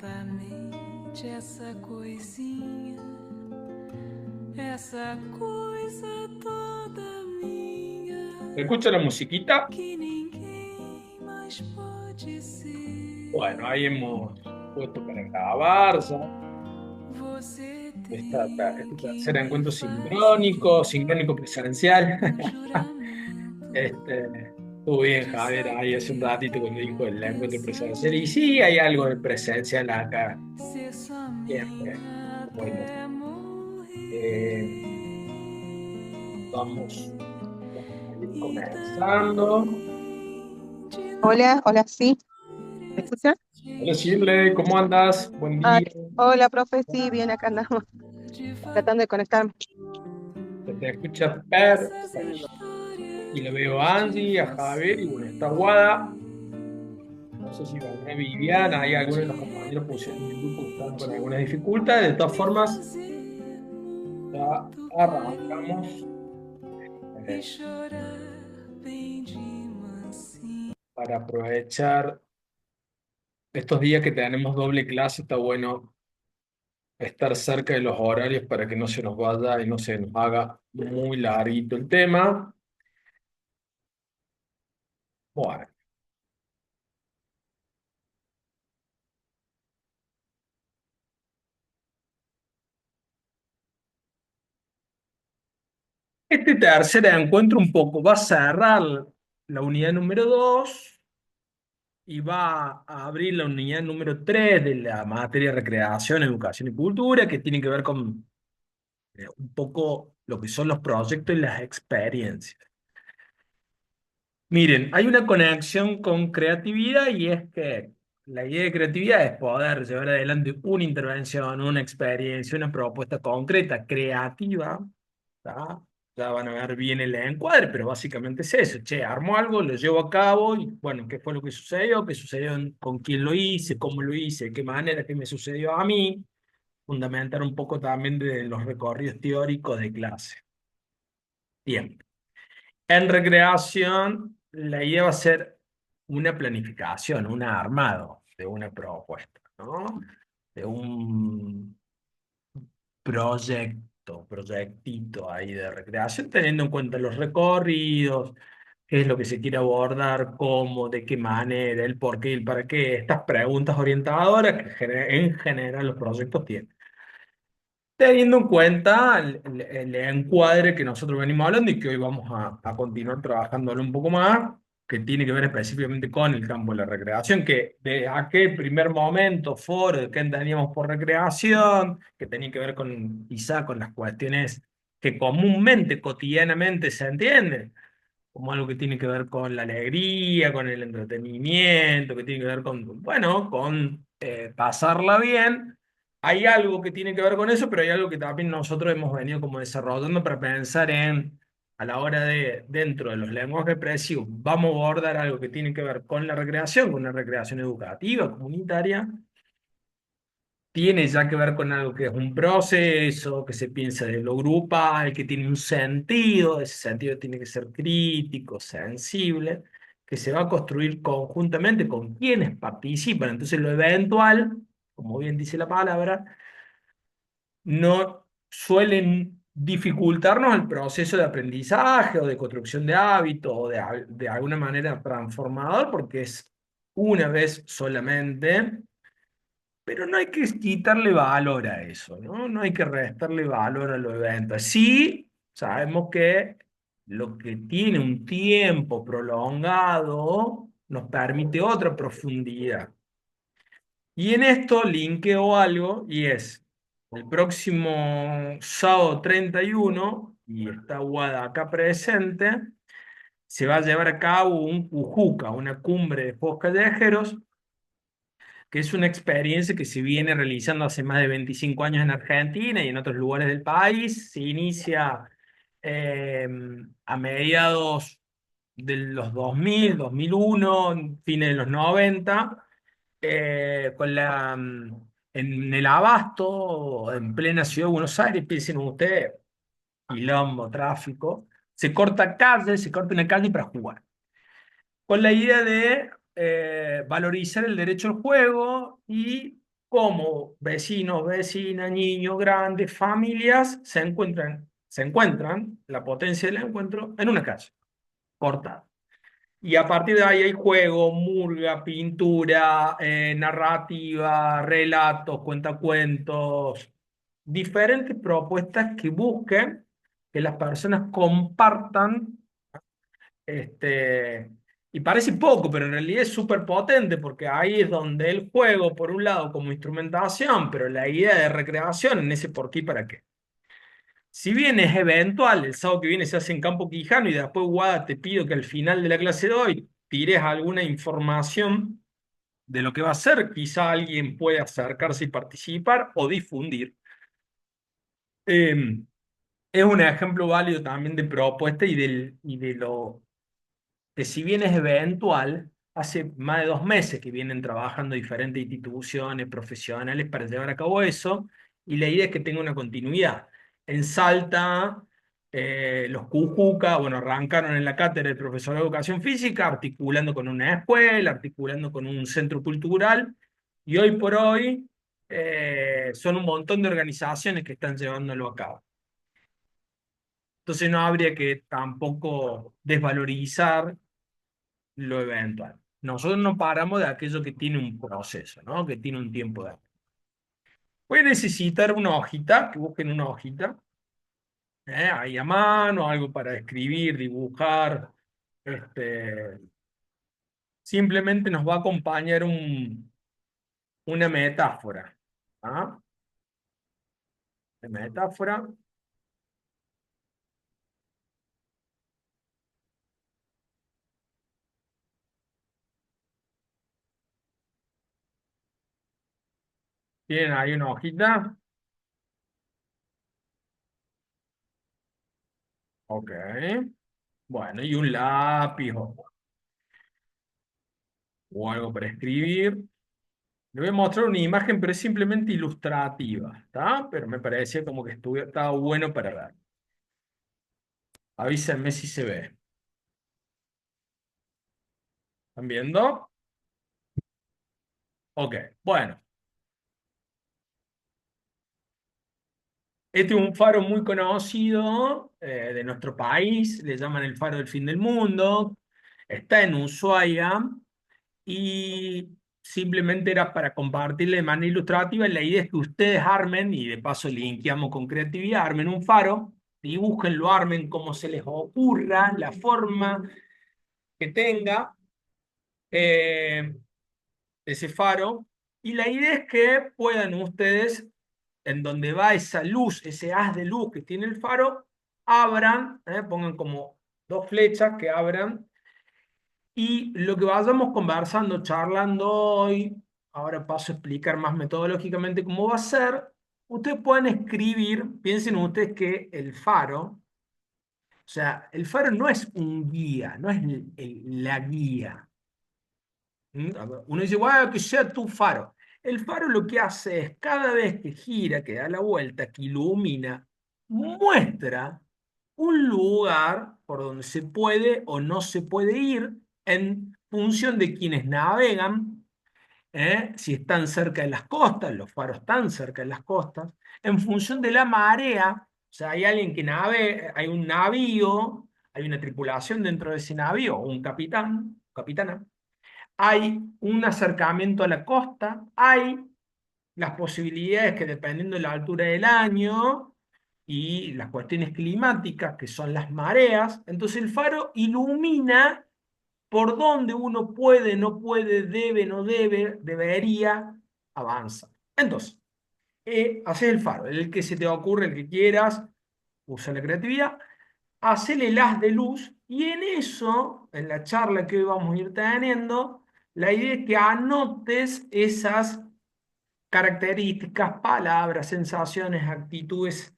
lentamente essa coisa toda minha, ¿Escucha la musiquita? que ninguém mais pode ser. Bueno, ahí hemos puesto para grabar ya Você este tem que tercer me encuentro fazer sincrónico presencial. um juramento Estuvo bien, de Javier, ahí hace un saber ratito cuando dijo el encuentro pensar presencial. Y sí, hay algo de presencial acá, ser só siempre, minha como digo. até morrer. Eh, vamos a ir E comenzando. também de não Hola, hola, sí, ¿me escuchan? Hola, Shirley, ¿cómo andas? Buen Ah, día. hola, profe, sí, bien, acá andamos tratando de conectarme. Se te escucha dessas perfecto. Y histórias le veo a de Angie, a Javier, y bueno, está Guada. No sé si vendrá Viviana, hay algunos de los compañeros pusieron en el grupo que están con algunas dificultades. De todas me formas, fazer ya muito arrancamos bem e eh, chorar bem de mansinho. para aprovechar estos días que tenemos doble clase. Está bueno estar cerca de los horarios para que no se nos vaya y no se nos haga muy larguito el tema. Bueno, este tercer encuentro un poco va a cerrar la unidad número 2 y va a abrir la unidad número 3 de la materia de recreación, educación y cultura, que tiene que ver con un poco lo que son los proyectos y las experiencias. Miren, hay una conexión con creatividad y es que la idea de creatividad es poder llevar adelante una intervención, una experiencia, una propuesta concreta, creativa, ¿tá? Ya van a ver bien el encuadre, pero básicamente es eso. Che, armo algo, lo llevo a cabo y bueno, ¿qué fue lo que sucedió? ¿Qué sucedió? ¿Con quién lo hice? ¿Cómo lo hice? ¿De qué manera? ¿Qué me sucedió a mí? Fundamentar un poco también de los recorridos teóricos de clase. Bien. En recreación, la idea va a ser una planificación, un armado de una propuesta, ¿no? De un proyectito ahí de recreación, teniendo en cuenta los recorridos, qué es lo que se quiere abordar, cómo, de qué manera, el por qué y el para qué, estas preguntas orientadoras que en general los proyectos tienen. Teniendo en cuenta el encuadre que nosotros venimos hablando y que hoy vamos a continuar trabajándolo un poco más, que tiene que ver específicamente con el campo de la recreación, que de aquel primer momento, foro, de qué entendíamos por recreación, que tenía que ver con quizá con las cuestiones que comúnmente, cotidianamente se entienden, como algo que tiene que ver con la alegría, con el entretenimiento, que tiene que ver con, bueno, con pasarla bien. Hay algo que tiene que ver con eso, pero hay algo que también nosotros hemos venido como desarrollando para pensar en, a la hora de, dentro de los lenguajes expresivos, vamos a abordar algo que tiene que ver con la recreación, con una recreación educativa, comunitaria, tiene ya que ver con algo que es un proceso, que se piensa de lo grupal, que tiene un sentido, ese sentido tiene que ser crítico, sensible, que se va a construir conjuntamente con quienes participan. Entonces lo eventual, como bien dice la palabra, no suelen dificultarnos el proceso de aprendizaje o de construcción de hábitos o de alguna manera transformador, porque es una vez solamente, pero no hay que quitarle valor a eso, ¿no? No hay que restarle valor a los eventos. Sí, sabemos que lo que tiene un tiempo prolongado nos permite otra profundidad. Y en esto linkeo algo y es el próximo sábado 31, y está Wada acá presente, se va a llevar a cabo un Cujuca, una cumbre de juegos callejeros, que es una experiencia que se viene realizando hace más de 25 años en Argentina y en otros lugares del país. Se inicia eh, a mediados de los 2000, 2001, fines de los 90, con en el Abasto, en plena ciudad de Buenos Aires, piensen ustedes, quilombo, tráfico, se corta una calle para jugar con la idea de valorizar el derecho al juego y cómo vecinos, vecinas, niños, grandes, familias se encuentran la potencia del encuentro en una calle, cortada. Y a partir de ahí hay juego, murga, pintura, narrativa, relatos, cuentacuentos, diferentes propuestas que busquen que las personas compartan, este, y parece poco, pero en realidad es súper potente, porque ahí es donde el juego, por un lado, como instrumentación, pero la idea de recreación en ese por qué y para qué. Si bien es eventual, el sábado que viene se hace en Campo Quijano y después, Guada, te pido que al final de la clase de hoy tires alguna información de lo que va a ser, quizá alguien puede acercarse y participar o difundir. Eh, es un ejemplo válido también de propuesta y de lo que, si bien es eventual, hace más de 2 meses que vienen trabajando diferentes instituciones profesionales para llevar a cabo eso, y la idea es que tenga una continuidad. En Salta, los Cujuca, bueno, arrancaron en la cátedra del profesor de educación física, articulando con una escuela, articulando con un centro cultural, y hoy por hoy son un montón de organizaciones que están llevándolo a cabo. Entonces no habría que tampoco desvalorizar lo eventual. Nosotros no paramos de aquello que tiene un proceso, ¿no? Que tiene un tiempo de... Voy a necesitar una hojita, que busquen una hojita, ahí a mano, algo para escribir, dibujar. Este, simplemente nos va a acompañar una metáfora. ¿Ah? La metáfora. ¿Tienen ahí una hojita? Ok. Bueno, y un lápiz o algo para escribir. Le voy a mostrar una imagen, pero es simplemente ilustrativa, ¿está? Pero me parecía como que estaba bueno para ver. Avísenme si se ve. ¿Están viendo? Ok, bueno. Este es un faro muy conocido de nuestro país, le llaman el faro del fin del mundo. Está en Ushuaia y simplemente era para compartirle de manera ilustrativa. La idea es que ustedes armen, y de paso linkeamos con creatividad, armen un faro, dibújenlo, armen como se les ocurra, la forma que tenga eh, ese faro. Y la idea es que puedan ustedes, en donde va esa luz, ese haz de luz que tiene el faro, abran, pongan como dos flechas que abran, y lo que vayamos conversando, charlando hoy, ahora paso a explicar más metodológicamente cómo va a ser. Ustedes pueden escribir, piensen ustedes que el faro, o sea, el faro no es un guía, no es la guía. Uno dice, bueno, que sea tu faro. El faro lo que hace es, cada vez que gira, que da la vuelta, que ilumina, muestra un lugar por donde se puede o no se puede ir en función de quienes navegan, si están cerca de las costas, los faros están cerca de las costas, en función de la marea, o sea, hay alguien que navega, hay un navío, hay una tripulación dentro de ese navío, o un capitán, capitana, hay un acercamiento a la costa, hay las posibilidades que, dependiendo de la altura del año y las cuestiones climáticas, que son las mareas, entonces el faro ilumina por donde uno puede, no puede, debe, no debe, debería avanzar. Entonces, haces el faro, el que se te ocurre, el que quieras, usa la creatividad, hacele el haz de luz, y en eso, en la charla que hoy vamos a ir teniendo, la idea es que anotes esas características, palabras, sensaciones, actitudes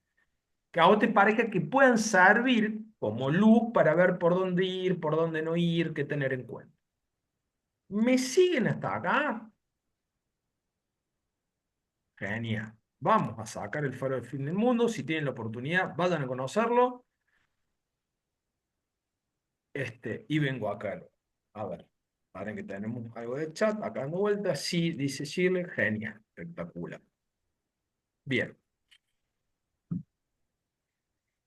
que a vos te parezca que puedan servir como luz para ver por dónde ir, por dónde no ir, qué tener en cuenta. ¿Me siguen hasta acá? Genial. Vamos a sacar el faro del fin del mundo. Si tienen la oportunidad, vayan a conocerlo. Y vengo acá. A ver. Para que tenemos algo de chat acá dando vuelta. Sí, dice Shirley, genial, espectacular. Bien.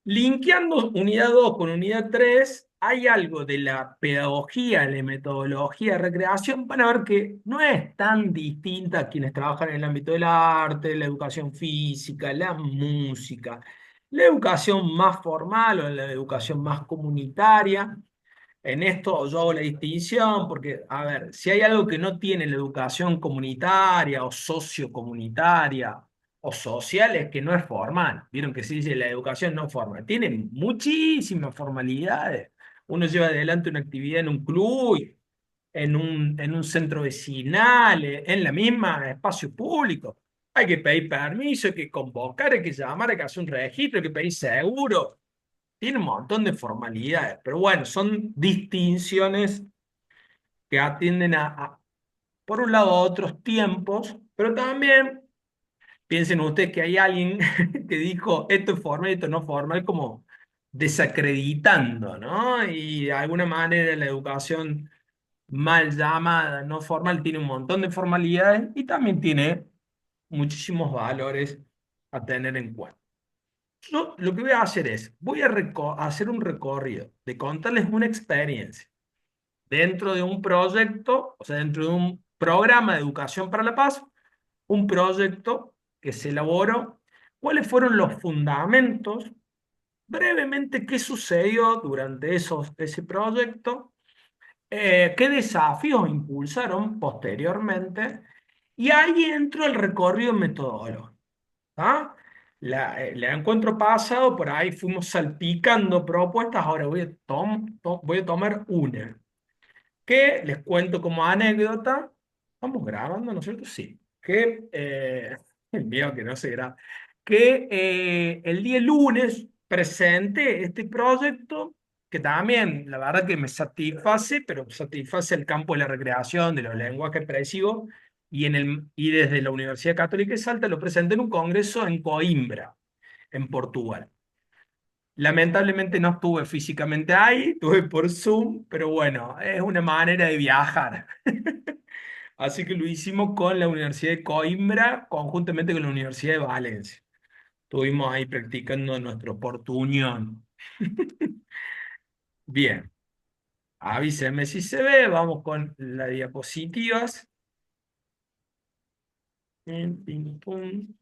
Linkeando unidad 2 con unidad 3, hay algo de la pedagogía, de la metodología de recreación. Van a ver que no es tan distinta a quienes trabajan en el ámbito del arte, la educación física, la música, la educación más formal o la educación más comunitaria. En esto yo hago la distinción porque, a ver, si hay algo que no tiene la educación comunitaria o sociocomunitaria o social es que no es formal. Vieron que se dice la educación no formal. Tiene muchísimas formalidades. Uno lleva adelante una actividad en un club, en un centro vecinal, en la misma espacio público. Hay que pedir permiso, hay que convocar, hay que llamar, hay que hacer un registro, hay que pedir seguro. Tiene un montón de formalidades, pero bueno, son distinciones que atienden por un lado, a otros tiempos, pero también piensen ustedes que hay alguien que dijo esto es formal y esto no formal, como desacreditando, ¿no? Y de alguna manera la educación mal llamada, no formal, tiene un montón de formalidades y también tiene muchísimos valores a tener en cuenta. Yo lo que voy a hacer es, voy a hacer un recorrido de contarles una experiencia dentro de un proyecto, o sea, dentro de un programa de educación para la paz, un proyecto que se elaboró, cuáles fueron los fundamentos, brevemente qué sucedió durante ese proyecto, qué desafíos impulsaron posteriormente, y ahí entró el recorrido metodológico. ¿Ah? La encuentro pasado, por ahí fuimos salpicando propuestas, ahora voy a tomar una, que les cuento como anécdota. ¿Estamos grabando, no es cierto? Sí. Que, veo que no se graba. Que el día lunes presenté este proyecto, que también, la verdad que me satisface, pero satisface el campo de la recreación, de los lenguajes expresivos, y desde la Universidad Católica de Salta lo presenté en un congreso en Coimbra, en Portugal. Lamentablemente no estuve físicamente ahí, estuve por Zoom, pero bueno, es una manera de viajar. Así que lo hicimos con la Universidad de Coimbra, conjuntamente con la Universidad de Valencia. Estuvimos ahí practicando nuestro portuñol. Bien, avísenme si se ve, vamos con las diapositivas. Pim, pum.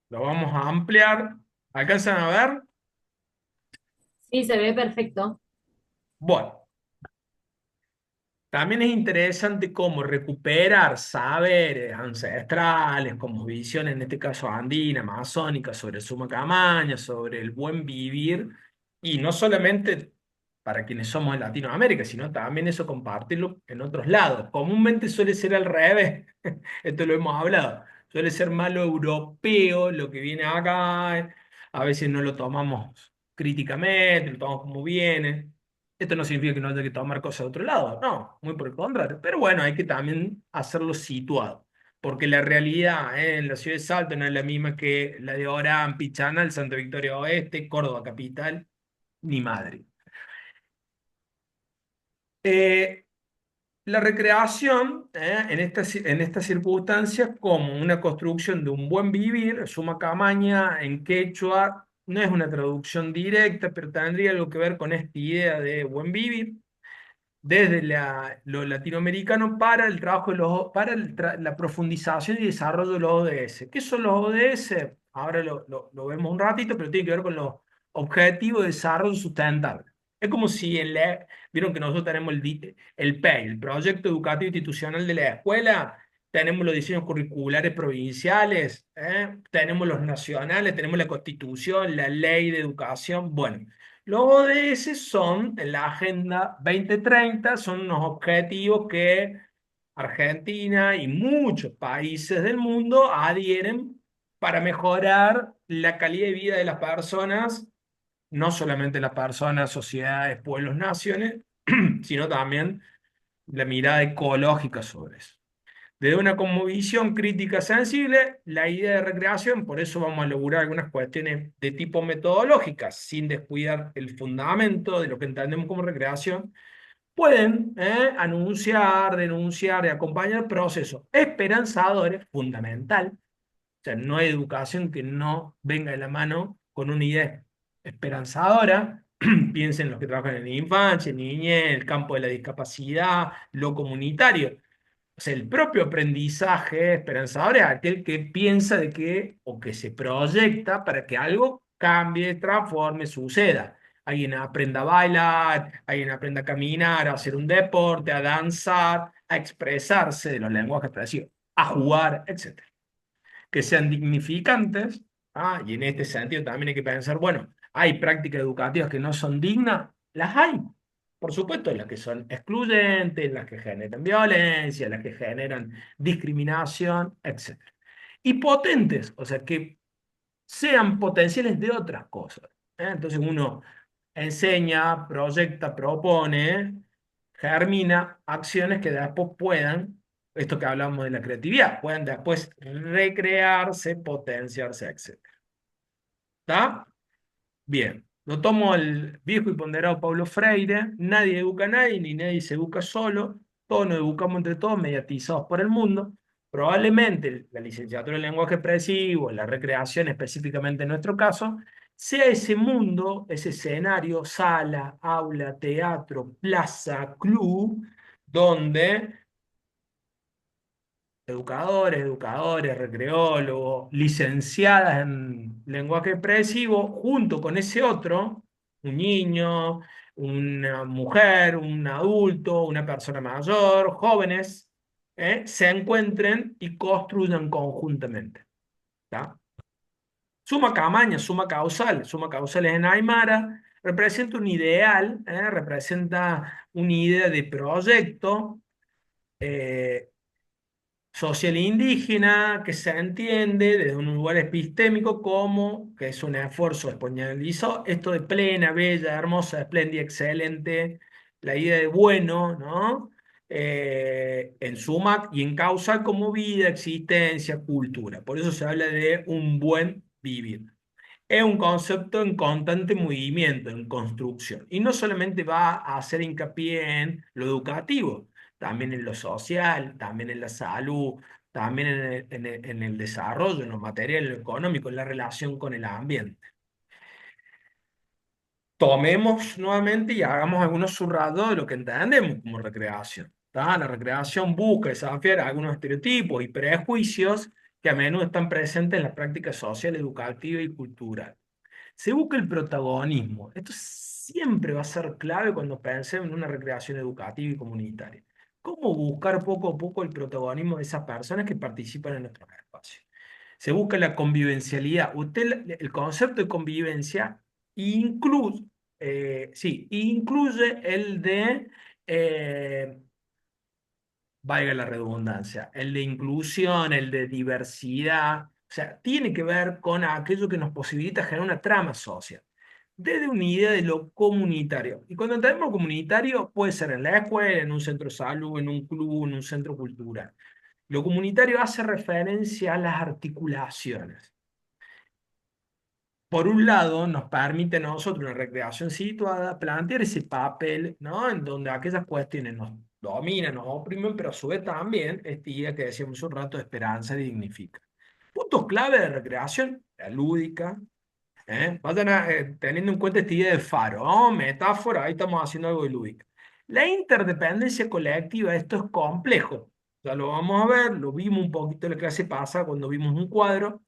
Lo vamos a ampliar. ¿Alcanzan a ver? Sí, se ve perfecto. Bueno. También es interesante cómo recuperar saberes ancestrales, como visiones, en este caso andina, amazónica, sobre Suma Camaña, sobre el buen vivir, y no solamente para quienes somos en Latinoamérica, sino también eso compartirlo en otros lados. Comúnmente suele ser al revés, esto lo hemos hablado, suele ser más lo europeo, lo que viene acá, a veces no lo tomamos críticamente, lo tomamos como viene. Esto no significa que no haya que tomar cosas de otro lado, no, muy por el contrario. Pero bueno, hay que también hacerlo situado, porque la realidad en la ciudad de Salta no es la misma que la de Orán, Pichana, Santa Victoria Oeste, Córdoba Capital, ni Madrid. Eh, la recreación, en estas circunstancias, como una construcción de un buen vivir, Suma Camaña en quechua, no es una traducción directa, pero tendría algo que ver con esta idea de buen vivir desde lo latinoamericano para el trabajo para la profundización y desarrollo de los ODS. ¿Qué son los ODS? Ahora lo vemos un ratito, pero tiene que ver con los Objetivos de Desarrollo Sustentable. Es como si vieron que nosotros tenemos el PEI, el Proyecto Educativo Institucional de la Escuela, tenemos los diseños curriculares provinciales, tenemos los nacionales, tenemos la Constitución, la Ley de Educación. Bueno, los ODS son, en la Agenda 2030, son unos objetivos que Argentina y muchos países del mundo adhieren para mejorar la calidad de vida de las personas, no solamente las personas, sociedades, pueblos, naciones, sino también la mirada ecológica sobre eso. Desde una cosmovisión crítica sensible, la idea de recreación, por eso vamos a elaborar algunas cuestiones de tipo metodológicas, sin descuidar el fundamento de lo que entendemos como recreación, pueden anunciar, denunciar y acompañar procesos esperanzadores, fundamental. O sea, no hay educación que no venga de la mano con una idea esperanzadora. Piensen los que trabajan en infancia, niñez, el campo de la discapacidad, lo comunitario. O sea, el propio aprendizaje esperanzador es aquel que piensa de que, o que se proyecta para que algo cambie, transforme, suceda. Alguien aprenda a bailar, alguien aprenda a caminar, a hacer un deporte, a danzar, a expresarse de los lenguajes expresivos, a jugar, etc. Que sean dignificantes, y en este sentido también hay que pensar, bueno, hay prácticas educativas que no son dignas, las hay. Por supuesto, las que son excluyentes, las que generan violencia, las que generan discriminación, etc. Y potentes, o sea, que sean potenciales de otras cosas. Entonces uno enseña, proyecta, propone, germina acciones que después puedan, esto que hablamos de la creatividad, puedan después recrearse, potenciarse, etc. ¿Está? Bien. Lo tomo el viejo y ponderado Paulo Freire: nadie educa a nadie, ni nadie se educa solo, todos nos educamos entre todos, mediatizados por el mundo. Probablemente la licenciatura en lenguaje expresivo, la recreación específicamente en nuestro caso, sea ese mundo, ese escenario, sala, aula, teatro, plaza, club, donde educadores, recreólogos, licenciadas en lenguaje expresivo, junto con ese otro, un niño, una mujer, un adulto, una persona mayor, jóvenes, se encuentren y construyan conjuntamente. ¿Tá? Suma causal es en Aymara, representa un ideal, representa una idea de proyecto, eh, social indígena que se entiende desde un lugar epistémico como que es un esfuerzo españolizado, esto de plena, bella, hermosa, espléndida, excelente, la idea de bueno, ¿no? En suma y en causa como vida, existencia, cultura. Por eso se habla de un buen vivir. Es un concepto en constante movimiento, en construcción. Y no solamente va a hacer hincapié en lo educativo, también en lo social, también en la salud, también en el desarrollo, en lo material, en lo económico, en la relación con el ambiente. Tomemos nuevamente y hagamos algunos subrados de lo que entendemos como recreación. ¿Tá? La recreación busca desafiar algunos estereotipos y prejuicios que a menudo están presentes en las prácticas sociales, educativas y culturales. Se busca el protagonismo. Esto siempre va a ser clave cuando pensemos en una recreación educativa y comunitaria. ¿Cómo buscar poco a poco el protagonismo de esas personas que participan en nuestros espacios? Se busca la convivencialidad. El concepto de convivencia incluye, sí, incluye el de, valga la redundancia, el de inclusión, el de diversidad, o sea, tiene que ver con aquello que nos posibilita generar una trama social, desde una idea de lo comunitario. Y cuando entendemos comunitario, puede ser en la escuela, en un centro de salud, en un club, en un centro cultural. Lo comunitario hace referencia a las articulaciones. Por un lado, nos permite a nosotros, una recreación situada, plantear ese papel, ¿no? En donde aquellas cuestiones nos dominan, nos oprimen, pero a su vez también esta idea que decíamos hace un rato de esperanza dignifica. Puntos clave de recreación: la lúdica, vayan teniendo en cuenta esta idea de faro, ¿no? Metáfora, ahí estamos haciendo algo de lúdica. La interdependencia colectiva, esto es complejo. Ya lo vamos a ver, lo vimos un poquito en la clase pasada cuando vimos un cuadro.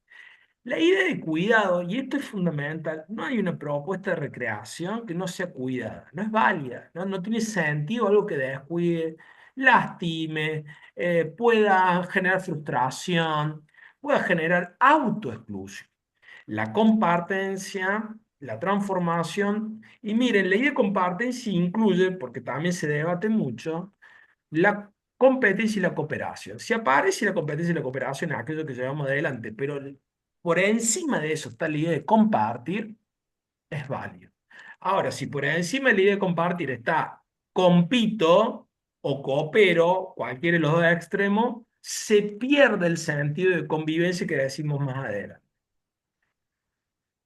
La idea de cuidado, y esto es fundamental, no hay una propuesta de recreación que no sea cuidada, no es válida, no tiene sentido algo que descuide, lastime, pueda generar frustración, pueda generar autoexclusión. La compartencia, la transformación, y miren, la idea de compartencia incluye, porque también se debate mucho, la competencia y la cooperación. Si aparece la competencia y la cooperación, es aquello que llevamos adelante, pero por encima de eso está la idea de compartir, es válido. Ahora, si por encima de la idea de compartir está compito o coopero, cualquiera de los dos extremos, se pierde el sentido de convivencia que decimos más adelante.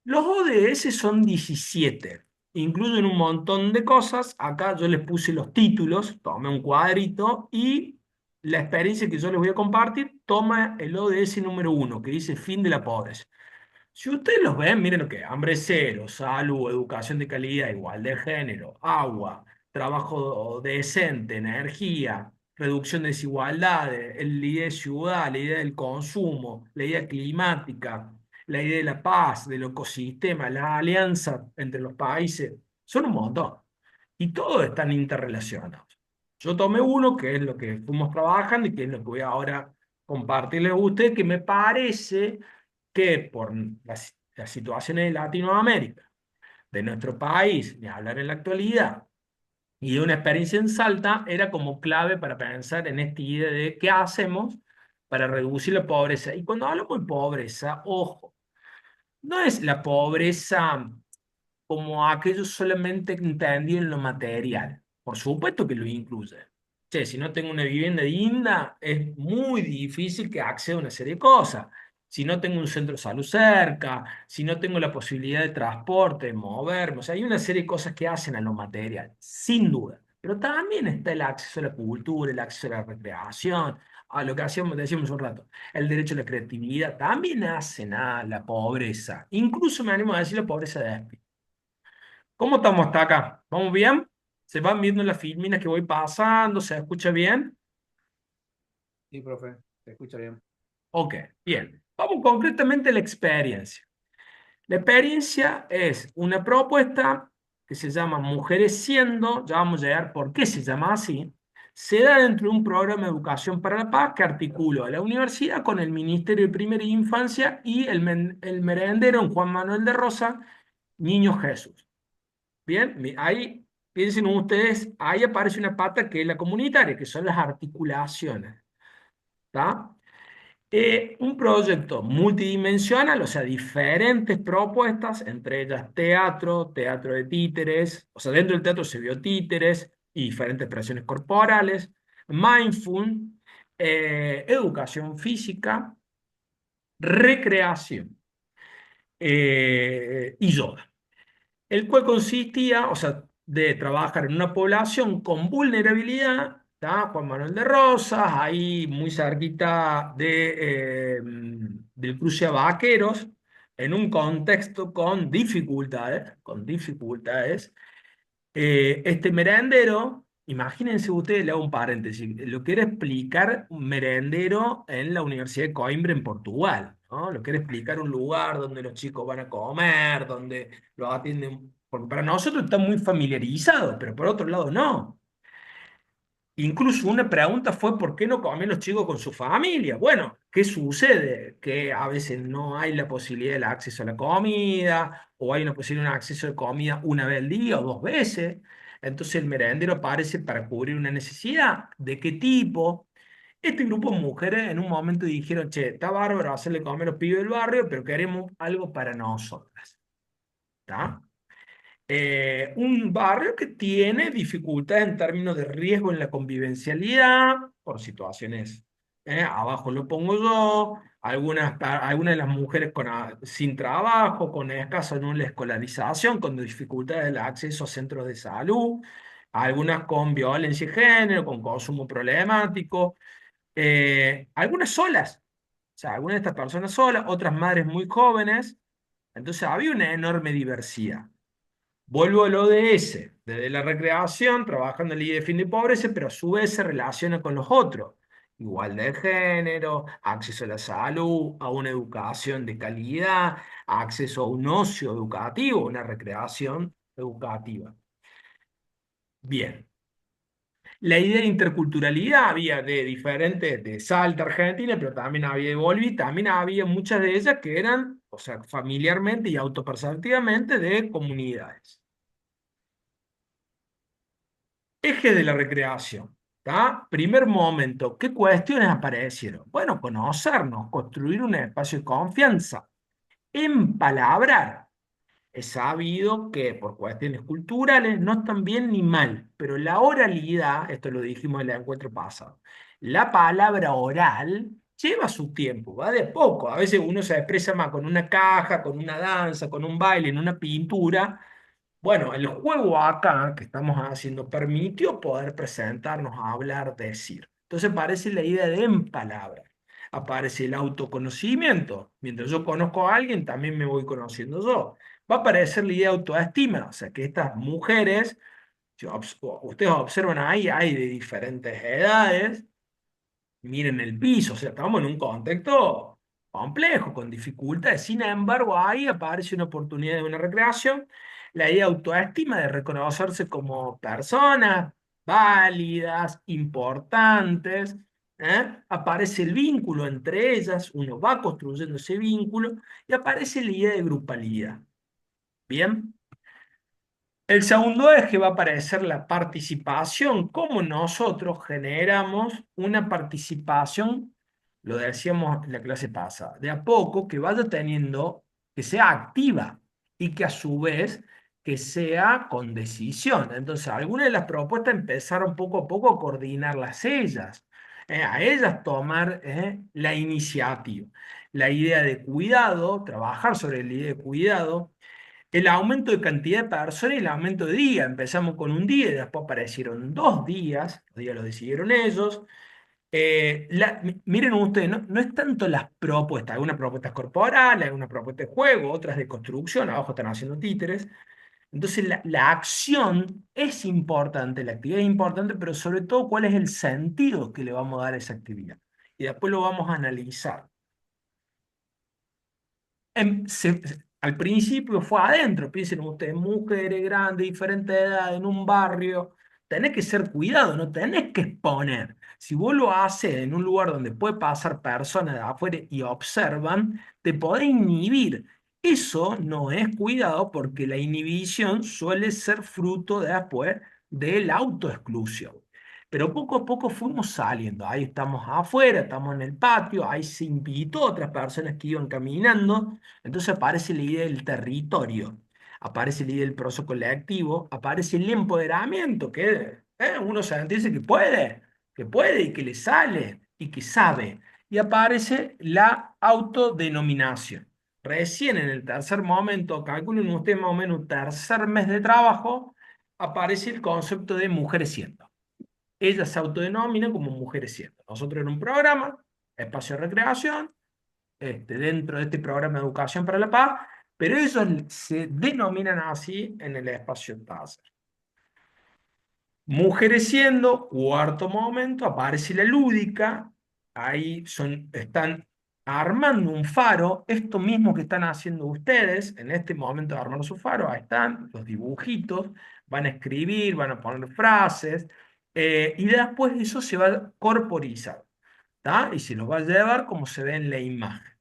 Los ODS son 17, incluyen un montón de cosas. Acá yo les puse los títulos, tomé un cuadrito y la experiencia que yo les voy a compartir toma el ODS número 1, que dice fin de la pobreza. Si ustedes los ven, miren lo que es: hambre cero, salud, educación de calidad, igualdad de género, agua, trabajo decente, energía, reducción de desigualdades, la idea de ciudad, la idea del consumo, la idea climática, la idea de la paz, del ecosistema, la alianza entre los países, son un montón. Y todos están interrelacionados. Yo tomé uno, que es lo que fuimos trabajando y que es lo que voy ahora a compartirles a ustedes, que me parece que por las situaciones de Latinoamérica, de nuestro país, ni hablar en la actualidad, y de una experiencia en Salta, era como clave para pensar en esta idea de qué hacemos para reducir la pobreza. Y cuando hablamos de pobreza, ojo, no es la pobreza como aquello solamente entendido en lo material. Por supuesto que lo incluye. Che, si no tengo una vivienda digna, es muy difícil que acceda a una serie de cosas. Si no tengo un centro de salud cerca, si no tengo la posibilidad de transporte, de moverme, o sea, hay una serie de cosas que hacen a lo material, sin duda. Pero también está el acceso a la cultura, el acceso a la recreación, a lo que hacíamos, decíamos un rato, el derecho a la creatividad, también hacen a la pobreza. Incluso me animo a decir la pobreza de espíritu. ¿Cómo estamos hasta acá? ¿Vamos bien? ¿Se van viendo las filminas que voy pasando? ¿Se escucha bien? Sí, profe, se escucha bien. Ok, bien. Vamos concretamente a la experiencia. La experiencia es una propuesta que se llama Mujeres Siendo, ya vamos a llegar por qué se llama así. Se da dentro de un programa de educación para la paz que articula la universidad con el Ministerio de Primera Infancia y el merendero en Juan Manuel de Rosa, Niño Jesús. Bien, ahí piensen ustedes, ahí aparece una pata que es la comunitaria, que son las articulaciones. ¿Está? Un proyecto multidimensional, o sea, diferentes propuestas, entre ellas teatro, teatro de títeres, o sea, dentro del teatro se vio títeres y diferentes expresiones corporales, mindful, educación física, recreación y yoga, el cual consistía, o sea, de trabajar en una población con vulnerabilidad, ¿tá? Juan Manuel de Rosas, ahí muy cerquita del cruce a Vaqueros, en un contexto con dificultades. Este merendero, imagínense ustedes, le hago un paréntesis, lo quiere explicar un merendero en la Universidad de Coimbra en Portugal, ¿no? Lo quiere explicar un lugar donde los chicos van a comer, donde los atienden, porque para nosotros está muy familiarizado, pero por otro lado no. Incluso una pregunta fue: ¿por qué no comen los chicos con su familia? Bueno, ¿qué sucede? Que a veces no hay la posibilidad del acceso a la comida, o hay una posibilidad de acceso a comida una vez al día o dos veces. Entonces el merendero aparece para cubrir una necesidad. ¿De qué tipo? Este grupo de mujeres en un momento dijeron: che, está bárbaro hacerle comer a los pibes del barrio, pero queremos algo para nosotras. ¿Está? Un barrio que tiene dificultades en términos de riesgo en la convivencialidad, por situaciones, abajo lo pongo yo, algunas de las mujeres sin trabajo, con escasa nula escolarización, con dificultades de acceso a centros de salud, algunas con violencia de género, con consumo problemático, algunas solas, o sea, algunas de estas personas solas, otras madres muy jóvenes. Entonces había una enorme diversidad. Vuelvo al ODS, desde la recreación, trabajando en la idea de fin de pobreza, pero a su vez se relaciona con los otros. Igualdad de género, acceso a la salud, a una educación de calidad, acceso a un ocio educativo, una recreación educativa. Bien. La idea de interculturalidad había de diferentes, de Salta, Argentina, pero también había de Bolivia, también había muchas de ellas que eran, o sea, familiarmente y autoperceptivamente de comunidades. Eje de la recreación. ¿Tá? Primer momento, ¿qué cuestiones aparecieron? Bueno, conocernos, construir un espacio de confianza, empalabrar. Es sabido que por cuestiones culturales no están bien ni mal, pero la oralidad, esto lo dijimos en el encuentro pasado, La palabra oral lleva su tiempo, va de a poco. A veces uno se expresa más con una caja, con una danza, con un baile, en una pintura. Bueno, el juego acá que estamos haciendo permitió poder presentarnos, hablar, decir. Entonces aparece la idea de en palabras. Aparece el autoconocimiento. Mientras yo conozco a alguien, también me voy conociendo yo. Va a aparecer la idea de autoestima. O sea, que estas mujeres, ustedes observan ahí, hay de diferentes edades. Miren el piso, o sea, estamos en un contexto complejo, con dificultades. Sin embargo, ahí aparece una oportunidad de una recreación, la idea de autoestima, de reconocerse como personas válidas, importantes. Aparece el vínculo entre ellas, uno va construyendo ese vínculo y aparece la idea de grupalidad. Bien. El segundo eje va a aparecer la participación, cómo nosotros generamos una participación, lo decíamos en la clase pasada, de a poco que vaya teniendo, que sea activa y que a su vez que sea con decisión. Entonces, algunas de las propuestas empezaron poco a poco a coordinarlas ellas, a ellas tomar la iniciativa. La idea de cuidado, trabajar sobre la idea de cuidado, el aumento de cantidad de personas y el aumento de días. Empezamos con un día y después aparecieron 2 días, los días los decidieron ellos. Miren ustedes, no es tanto las propuestas, algunas propuestas corporales, algunas propuestas de juego, otras de construcción, abajo están haciendo títeres. Entonces la acción es importante, la actividad es importante, pero sobre todo cuál es el sentido que le vamos a dar a esa actividad. Y después lo vamos a analizar. Al principio fue adentro, piensen ustedes, mujeres grandes, diferentes edades, en un barrio, tenés que ser cuidado, no tenés que exponer. Si vos lo haces en un lugar donde puede pasar personas de afuera y observan, te podés inhibir. Eso no es cuidado porque la inhibición suele ser fruto después de la autoexclusión. Pero poco a poco fuimos saliendo. Ahí estamos afuera, estamos en el patio, ahí se invitó a otras personas que iban caminando. Entonces aparece la idea del territorio, aparece la idea del proceso colectivo, aparece el empoderamiento, que uno se dice que puede y que le sale y que sabe. Y aparece la autodenominación. Recién en el tercer momento, calculen ustedes más o menos un tercer mes de trabajo, aparece el concepto de mujeres siendo. Ellas se autodenominan como mujeres siendo. Nosotros en un programa, espacio de recreación, dentro de este programa de educación para la paz, pero ellos se denominan así en el espacio Taser. Mujeres siendo, cuarto momento, aparece la lúdica, ahí están armando un faro, esto mismo que están haciendo ustedes, en este momento de armar su faro, ahí están los dibujitos, van a escribir, van a poner frases, y después eso se va a corporizar, ¿tá? Y se los va a llevar como se ve en la imagen.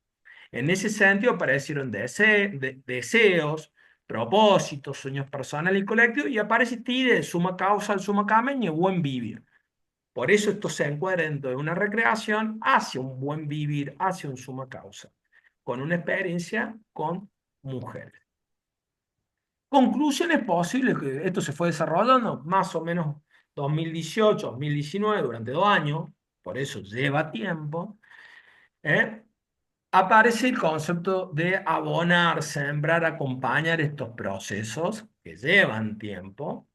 En ese sentido aparecieron deseos, propósitos, sueños personales y colectivos, y aparece esta idea de suma causa, suma camen y buen vivir. Por eso esto se encuadra dentro de una recreación hacia un buen vivir, hacia un suma causa, con una experiencia con mujeres. Conclusiones posibles, que esto se fue desarrollando más o menos 2018, 2019, durante 2 años, por eso lleva tiempo. ¿eh? Aparece el concepto de abonar, sembrar, acompañar estos procesos que llevan tiempo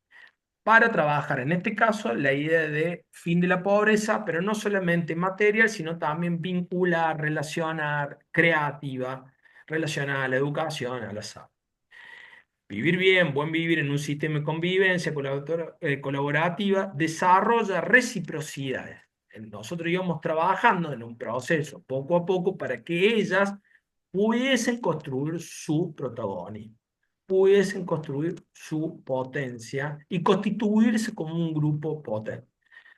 para trabajar, en este caso, la idea de fin de la pobreza, pero no solamente material, sino también vincular, relacionar, creativa, relacionar a la educación, a la salud. Vivir bien, buen vivir en un sistema de convivencia colaborativa, desarrolla reciprocidades. Nosotros íbamos trabajando en un proceso poco a poco para que ellas pudiesen construir su protagonismo, pudiesen construir su potencia y constituirse como un grupo potente.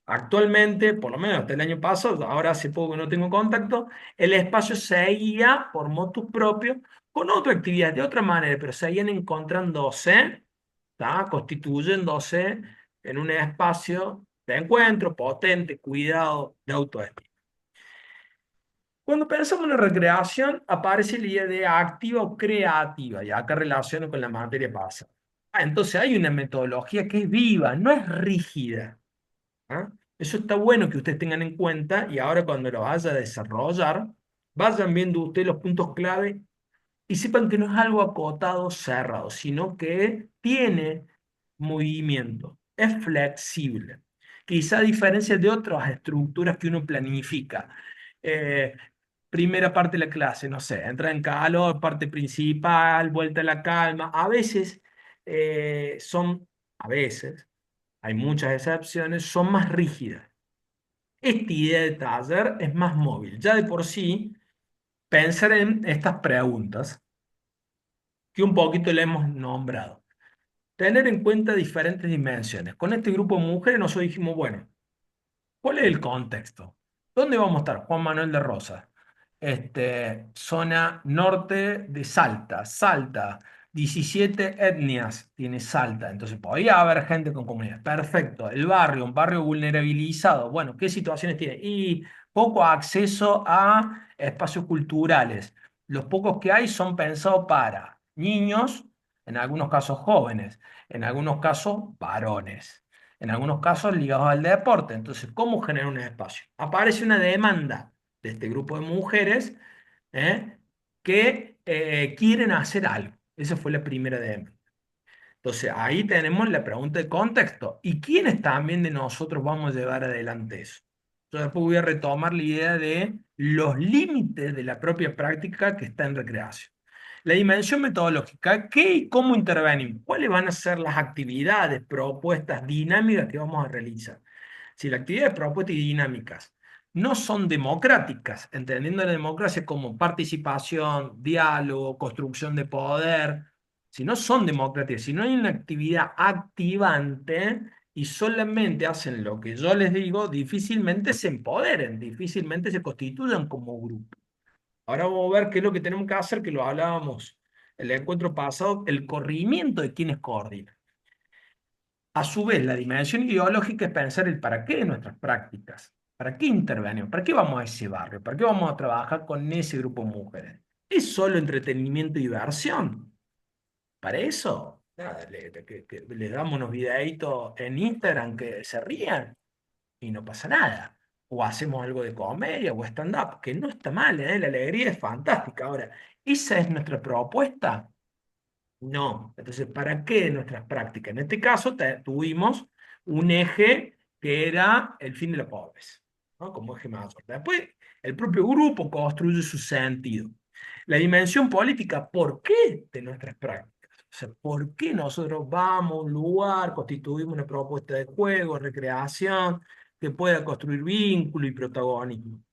Actualmente, por lo menos hasta el año pasado, ahora hace poco que no tengo contacto, el espacio seguía por motus propios con otra actividad, de otra manera, pero seguían encontrándose, ¿tá? Constituyéndose en un espacio de encuentro potente, cuidado, de autoestima. Cuando pensamos en la recreación, aparece la idea de activa o creativa, y acá relaciono con la materia pasada. Entonces hay una metodología que es viva, no es rígida. ¿Ah? Eso está bueno que ustedes tengan en cuenta y ahora cuando lo vaya a desarrollar, vayan viendo ustedes los puntos clave y sepan que no es algo acotado, cerrado, sino que tiene movimiento, es flexible. Quizá a diferencia de otras estructuras que uno planifica. Eh, Primera parte de la clase, no sé, entra en calor, parte principal, vuelta a la calma. A veces, hay muchas excepciones, son más rígidas. Esta idea de taller es más móvil. Ya de por sí, pensar en estas preguntas que un poquito le hemos nombrado. Tener en cuenta diferentes dimensiones. Con este grupo de mujeres nosotros dijimos, bueno, ¿cuál es el contexto? ¿Dónde vamos a estar? Juan Manuel de Rosas. Zona norte de Salta. Salta, 17 etnias tiene Salta. Entonces podría haber gente con comunidades. Perfecto. El barrio, un barrio vulnerabilizado. Bueno, ¿qué situaciones tiene? Y poco acceso a espacios culturales. Los pocos que hay son pensados para niños, en algunos casos jóvenes, en algunos casos varones, en algunos casos ligados al deporte. Entonces, ¿cómo generar un espacio? Aparece una demanda de este grupo de mujeres ¿eh? que quieren hacer algo. Esa fue la primera demanda. Entonces, ahí tenemos la pregunta de contexto. ¿Y quiénes también de nosotros vamos a llevar adelante eso? Yo después voy a retomar la idea de los límites de la propia práctica que está en recreación. La dimensión metodológica, ¿qué y cómo intervenimos? ¿Cuáles van a ser las actividades, propuestas, dinámicas que vamos a realizar? Si las actividades, propuestas y dinámicas no son democráticas, entendiendo la democracia como participación, diálogo, construcción de poder, si no son democráticas, si no hay una actividad activante y solamente hacen lo que yo les digo, difícilmente se empoderen, difícilmente se constituyan como grupo. Ahora vamos a ver qué es lo que tenemos que hacer, que lo hablábamos en el encuentro pasado, el corrimiento de quienes coordinan. A su vez, la dimensión ideológica es pensar el para qué de nuestras prácticas. ¿Para qué intervenimos? ¿Para qué vamos a ese barrio? ¿Para qué vamos a trabajar con ese grupo de mujeres? ¿Es solo entretenimiento y diversión? Para eso, nada, que le damos unos videitos en Instagram que se rían y no pasa nada. O hacemos algo de comedia o stand-up, que no está mal, ¿eh? La alegría es fantástica. Ahora, ¿esa es nuestra propuesta? No. Entonces, ¿para qué nuestras prácticas? En este caso, tuvimos un eje que era el fin de la pobreza, ¿no? Como eje mayor. Después, el propio grupo construye su sentido. La dimensión política, ¿por qué de nuestras prácticas? O sea, ¿por qué nosotros vamos a un lugar, constituimos una propuesta de juego, recreación, que pueda construir vínculo y protagonismo?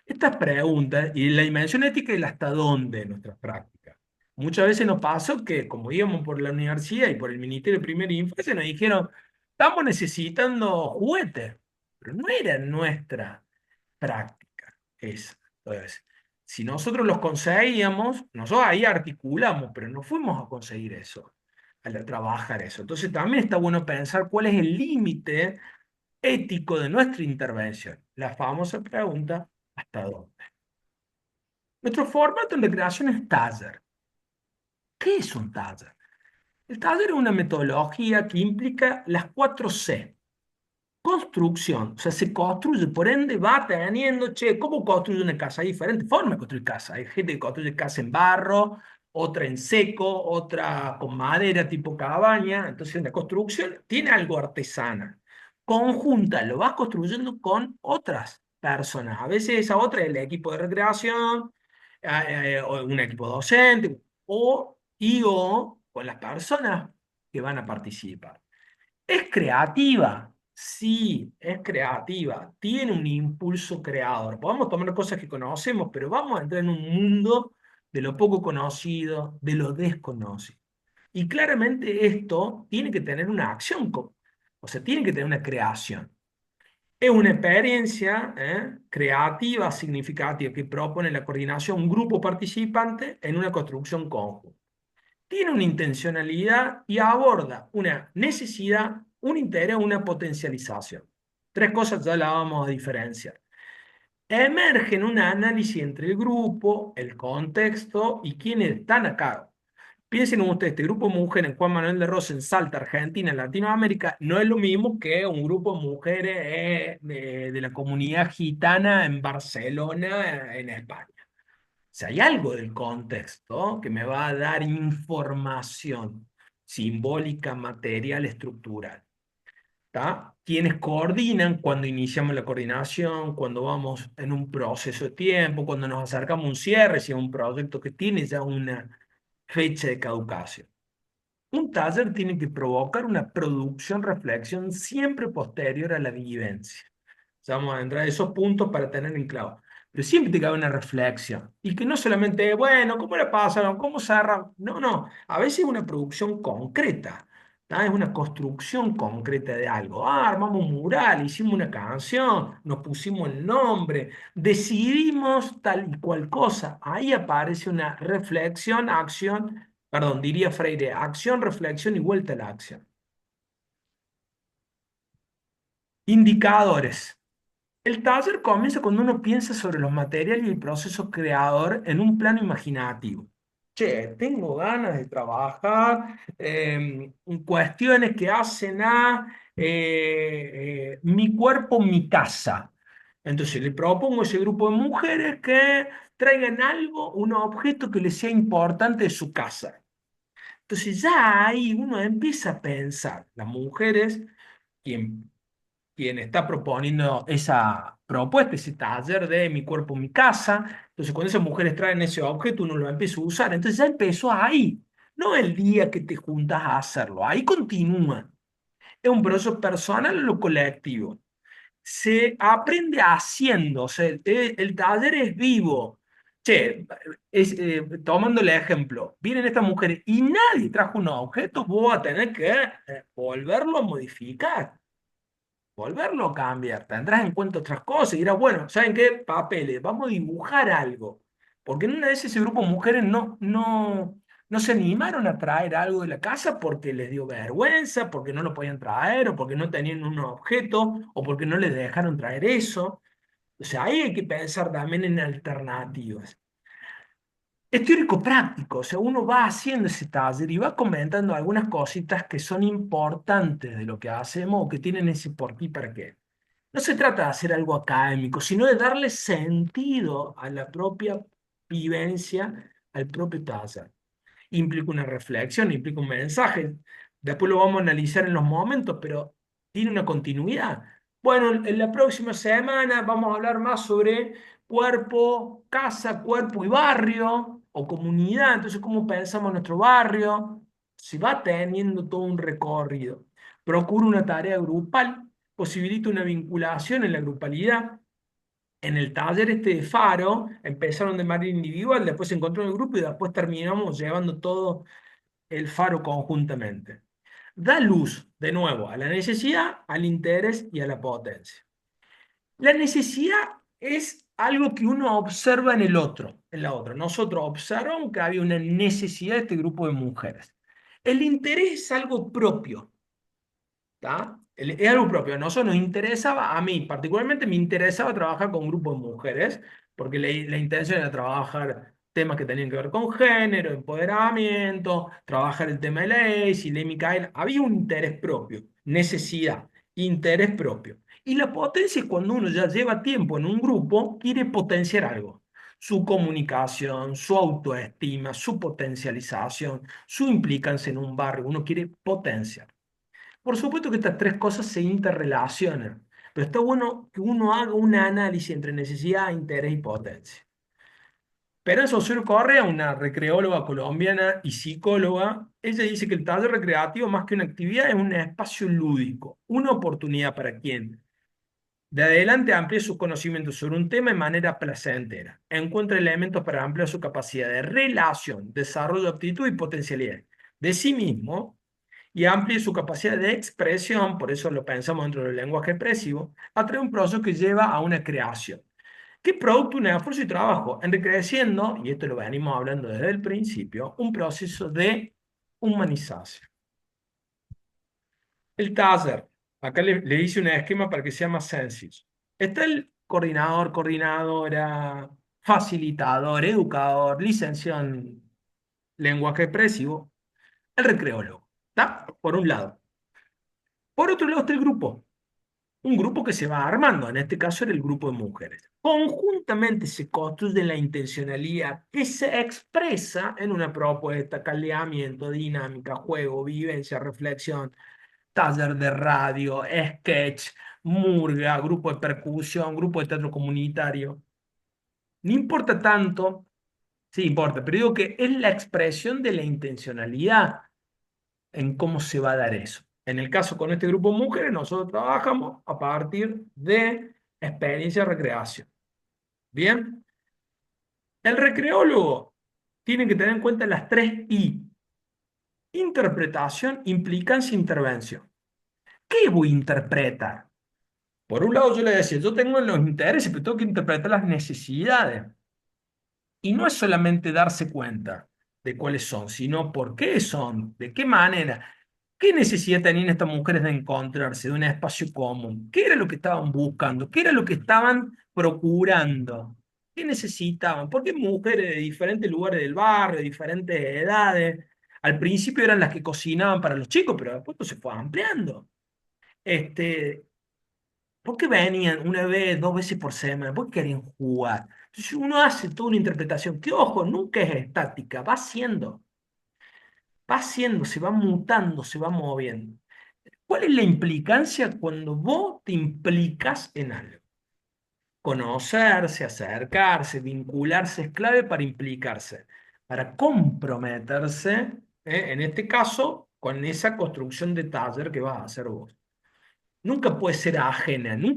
Estas preguntas y la dimensión ética y el hasta dónde de nuestras prácticas. Muchas veces nos pasó que, como íbamos por la universidad y por el Ministerio de Primera Infancia, nos dijeron, estamos necesitando juguetes, pero no era nuestra práctica esa. Entonces, si nosotros los conseguíamos, nosotros ahí articulamos, pero no fuimos a conseguir eso, a trabajar eso. Entonces también está bueno pensar cuál es el límite ético de nuestra intervención. La famosa pregunta, ¿hasta dónde? Nuestro formato de creación es taller. ¿Qué es un taller? El taller es una metodología que implica las 4 C. Construcción, o sea, se construye, por ende va teniendo, che, ¿cómo construye una casa? Hay diferentes formas de construir casa. Hay gente que construye casa en barro, otra en seco, otra con madera tipo cabaña. Entonces, la construcción tiene algo artesana. Conjunta, lo vas construyendo con otras personas. A veces esa otra es el equipo de recreación, o un equipo docente, o con las personas que van a participar. ¿Es creativa? Sí, es creativa. Tiene un impulso creador. Podemos tomar cosas que conocemos, pero vamos a entrar en un mundo de lo poco conocido, de lo desconocido. Y claramente esto tiene que tener una acción, o sea, tiene que tener una creación. Es una experiencia creativa, significativa, que propone la coordinación, un grupo participante en una construcción conjunta. Tiene una intencionalidad y aborda una necesidad, un interés, una potencialización. 3 cosas ya las vamos a diferenciar. Emerge en un análisis entre el grupo, el contexto y quienes están a cargo. Piensen ustedes, este grupo de mujeres en Juan Manuel de Rosas en Salta, Argentina, en Latinoamérica, no es lo mismo que un grupo de mujeres de la comunidad gitana en Barcelona, en España. O sea, hay algo del contexto que me va a dar información simbólica, material, estructural. ¿Tá? Quienes coordinan cuando iniciamos la coordinación, cuando vamos en un proceso de tiempo, cuando nos acercamos a un cierre, si es un proyecto que tiene ya una fecha de caducación. Un taller tiene que provocar una producción, reflexión siempre posterior a la vivencia. Ya vamos a entrar a esos puntos para tener en claro. Pero siempre tiene que haber una reflexión. Y que no solamente, bueno, ¿cómo le pasaron? ¿Cómo cerran? No, no. A veces es una producción concreta. ¿Tá? Es una construcción concreta de algo. Ah, armamos un mural, hicimos una canción, nos pusimos el nombre, decidimos tal y cual cosa. Ahí aparece una reflexión, acción, perdón, diría Freire, acción, reflexión y vuelta a la acción. Indicadores. El taller comienza cuando uno piensa sobre los materiales y el proceso creador en un plano imaginativo. Che, tengo ganas de trabajar en cuestiones que hacen a mi cuerpo, mi casa. Entonces le propongo a ese grupo de mujeres que traigan algo, un objeto que les sea importante de su casa. Entonces ya ahí uno empieza a pensar, las mujeres, quien está proponiendo esa propuesta, ese taller de mi cuerpo, mi casa. Entonces, cuando esas mujeres traen ese objeto, uno lo empieza a usar. Entonces, ya empezó ahí, no el día que te juntas a hacerlo. Ahí continúa. Es un proceso personal o lo colectivo. Se aprende haciendo, o sea, el taller es vivo. Che, tomando el ejemplo, vienen estas mujeres y nadie trajo un objeto, vos vas a tener que volverlo a modificar, volverlo a cambiar, tendrás en cuenta otras cosas y dirás, bueno, ¿saben qué? Papeles, vamos a dibujar algo. Porque en una vez ese grupo de mujeres no se animaron a traer algo de la casa porque les dio vergüenza, porque no lo podían traer, o porque no tenían un objeto, o porque no les dejaron traer eso. O sea, ahí hay que pensar también en alternativas. Es teórico práctico, o sea, uno va haciendo ese taller y va comentando algunas cositas que son importantes de lo que hacemos o que tienen ese por qué y para qué. No se trata de hacer algo académico, sino de darle sentido a la propia vivencia, al propio taller. Implica una reflexión, implica un mensaje. Después lo vamos a analizar en los momentos, pero tiene una continuidad. Bueno, en la próxima semana vamos a hablar más sobre cuerpo, casa, cuerpo y barrio o comunidad. Entonces, ¿cómo pensamos nuestro barrio? Se va teniendo todo un recorrido. Procura una tarea grupal, posibilita una vinculación en la grupalidad. En el taller este de Faro empezaron de manera individual, después se encontró en el grupo y después terminamos llevando todo el Faro conjuntamente. Da luz, de nuevo, a la necesidad, al interés y a la potencia. La necesidad es algo que uno observa en el otro, en la otra. Nosotros observamos que había una necesidad de este grupo de mujeres. El interés es algo propio. ¿Tá? Es algo propio. A nosotros nos interesaba, a mí particularmente me interesaba trabajar con un grupo de mujeres, porque la intención era trabajar temas que tenían que ver con género, empoderamiento, trabajar el tema de la ESI, Ley Micaela. Había un interés propio, necesidad, interés propio. Y la potencia es cuando uno ya lleva tiempo en un grupo, quiere potenciar algo. Su comunicación, su autoestima, su potencialización, su implicancia en un barrio. Uno quiere potenciar. Por supuesto que estas tres cosas se interrelacionan, pero está bueno que uno haga un análisis entre necesidad, interés y potencia. Esperanza Osorio Correa, una recreóloga colombiana y psicóloga, ella dice que el taller recreativo, más que una actividad, es un espacio lúdico, una oportunidad para quien de adelante amplíe sus conocimientos sobre un tema de manera placentera, encuentra elementos para ampliar su capacidad de relación, desarrollo de aptitud y potencialidad de sí mismo y amplíe su capacidad de expresión, por eso lo pensamos dentro del lenguaje expresivo, a través de un proceso que lleva a una creación. ¿Qué producto, un esfuerzo y trabajo? Enriqueciendo, y esto lo venimos hablando desde el principio, un proceso de humanización. El taller, acá le hice un esquema para que sea más sencillo. Está el coordinador, coordinadora, facilitador, educador, licenciado en lenguaje expresivo, el recreólogo. ¿Está? Por un lado. Por otro lado está el grupo. Un grupo que se va armando, en este caso era el grupo de mujeres. Conjuntamente se construye la intencionalidad que se expresa en una propuesta, caldeamiento, dinámica, juego, vivencia, reflexión, taller de radio, sketch, murga, grupo de percusión, grupo de teatro comunitario. No importa tanto, sí importa, pero digo que es la expresión de la intencionalidad en cómo se va a dar eso. En el caso con este grupo de mujeres, nosotros trabajamos a partir de experiencia de recreación. Bien, el recreólogo tiene que tener en cuenta las tres I: interpretación, implicancia, intervención. ¿Qué voy a interpretar? Por un lado, yo le decía, yo tengo los intereses, pero tengo que interpretar las necesidades. Y no es solamente darse cuenta de cuáles son, sino por qué son, de qué manera, qué necesidad tenían estas mujeres de encontrarse, de un espacio común, qué era lo que estaban buscando, qué era lo que estaban procurando, qué necesitaban, porque mujeres de diferentes lugares del barrio, de diferentes edades, al principio eran las que cocinaban para los chicos, pero después esto se fue ampliando. Este, ¿Por qué venían una vez, dos veces por semana? ¿Por qué querían jugar? Entonces uno hace toda una interpretación que, ojo, nunca es estática, va siendo, se va mutando, se va moviendo. ¿Cuál es la implicancia cuando vos te implicas en algo? Conocerse, acercarse, vincularse es clave para implicarse, para comprometerse, en este caso, con esa construcción de taller que vas a hacer vos. Nunca puede ser ajena, no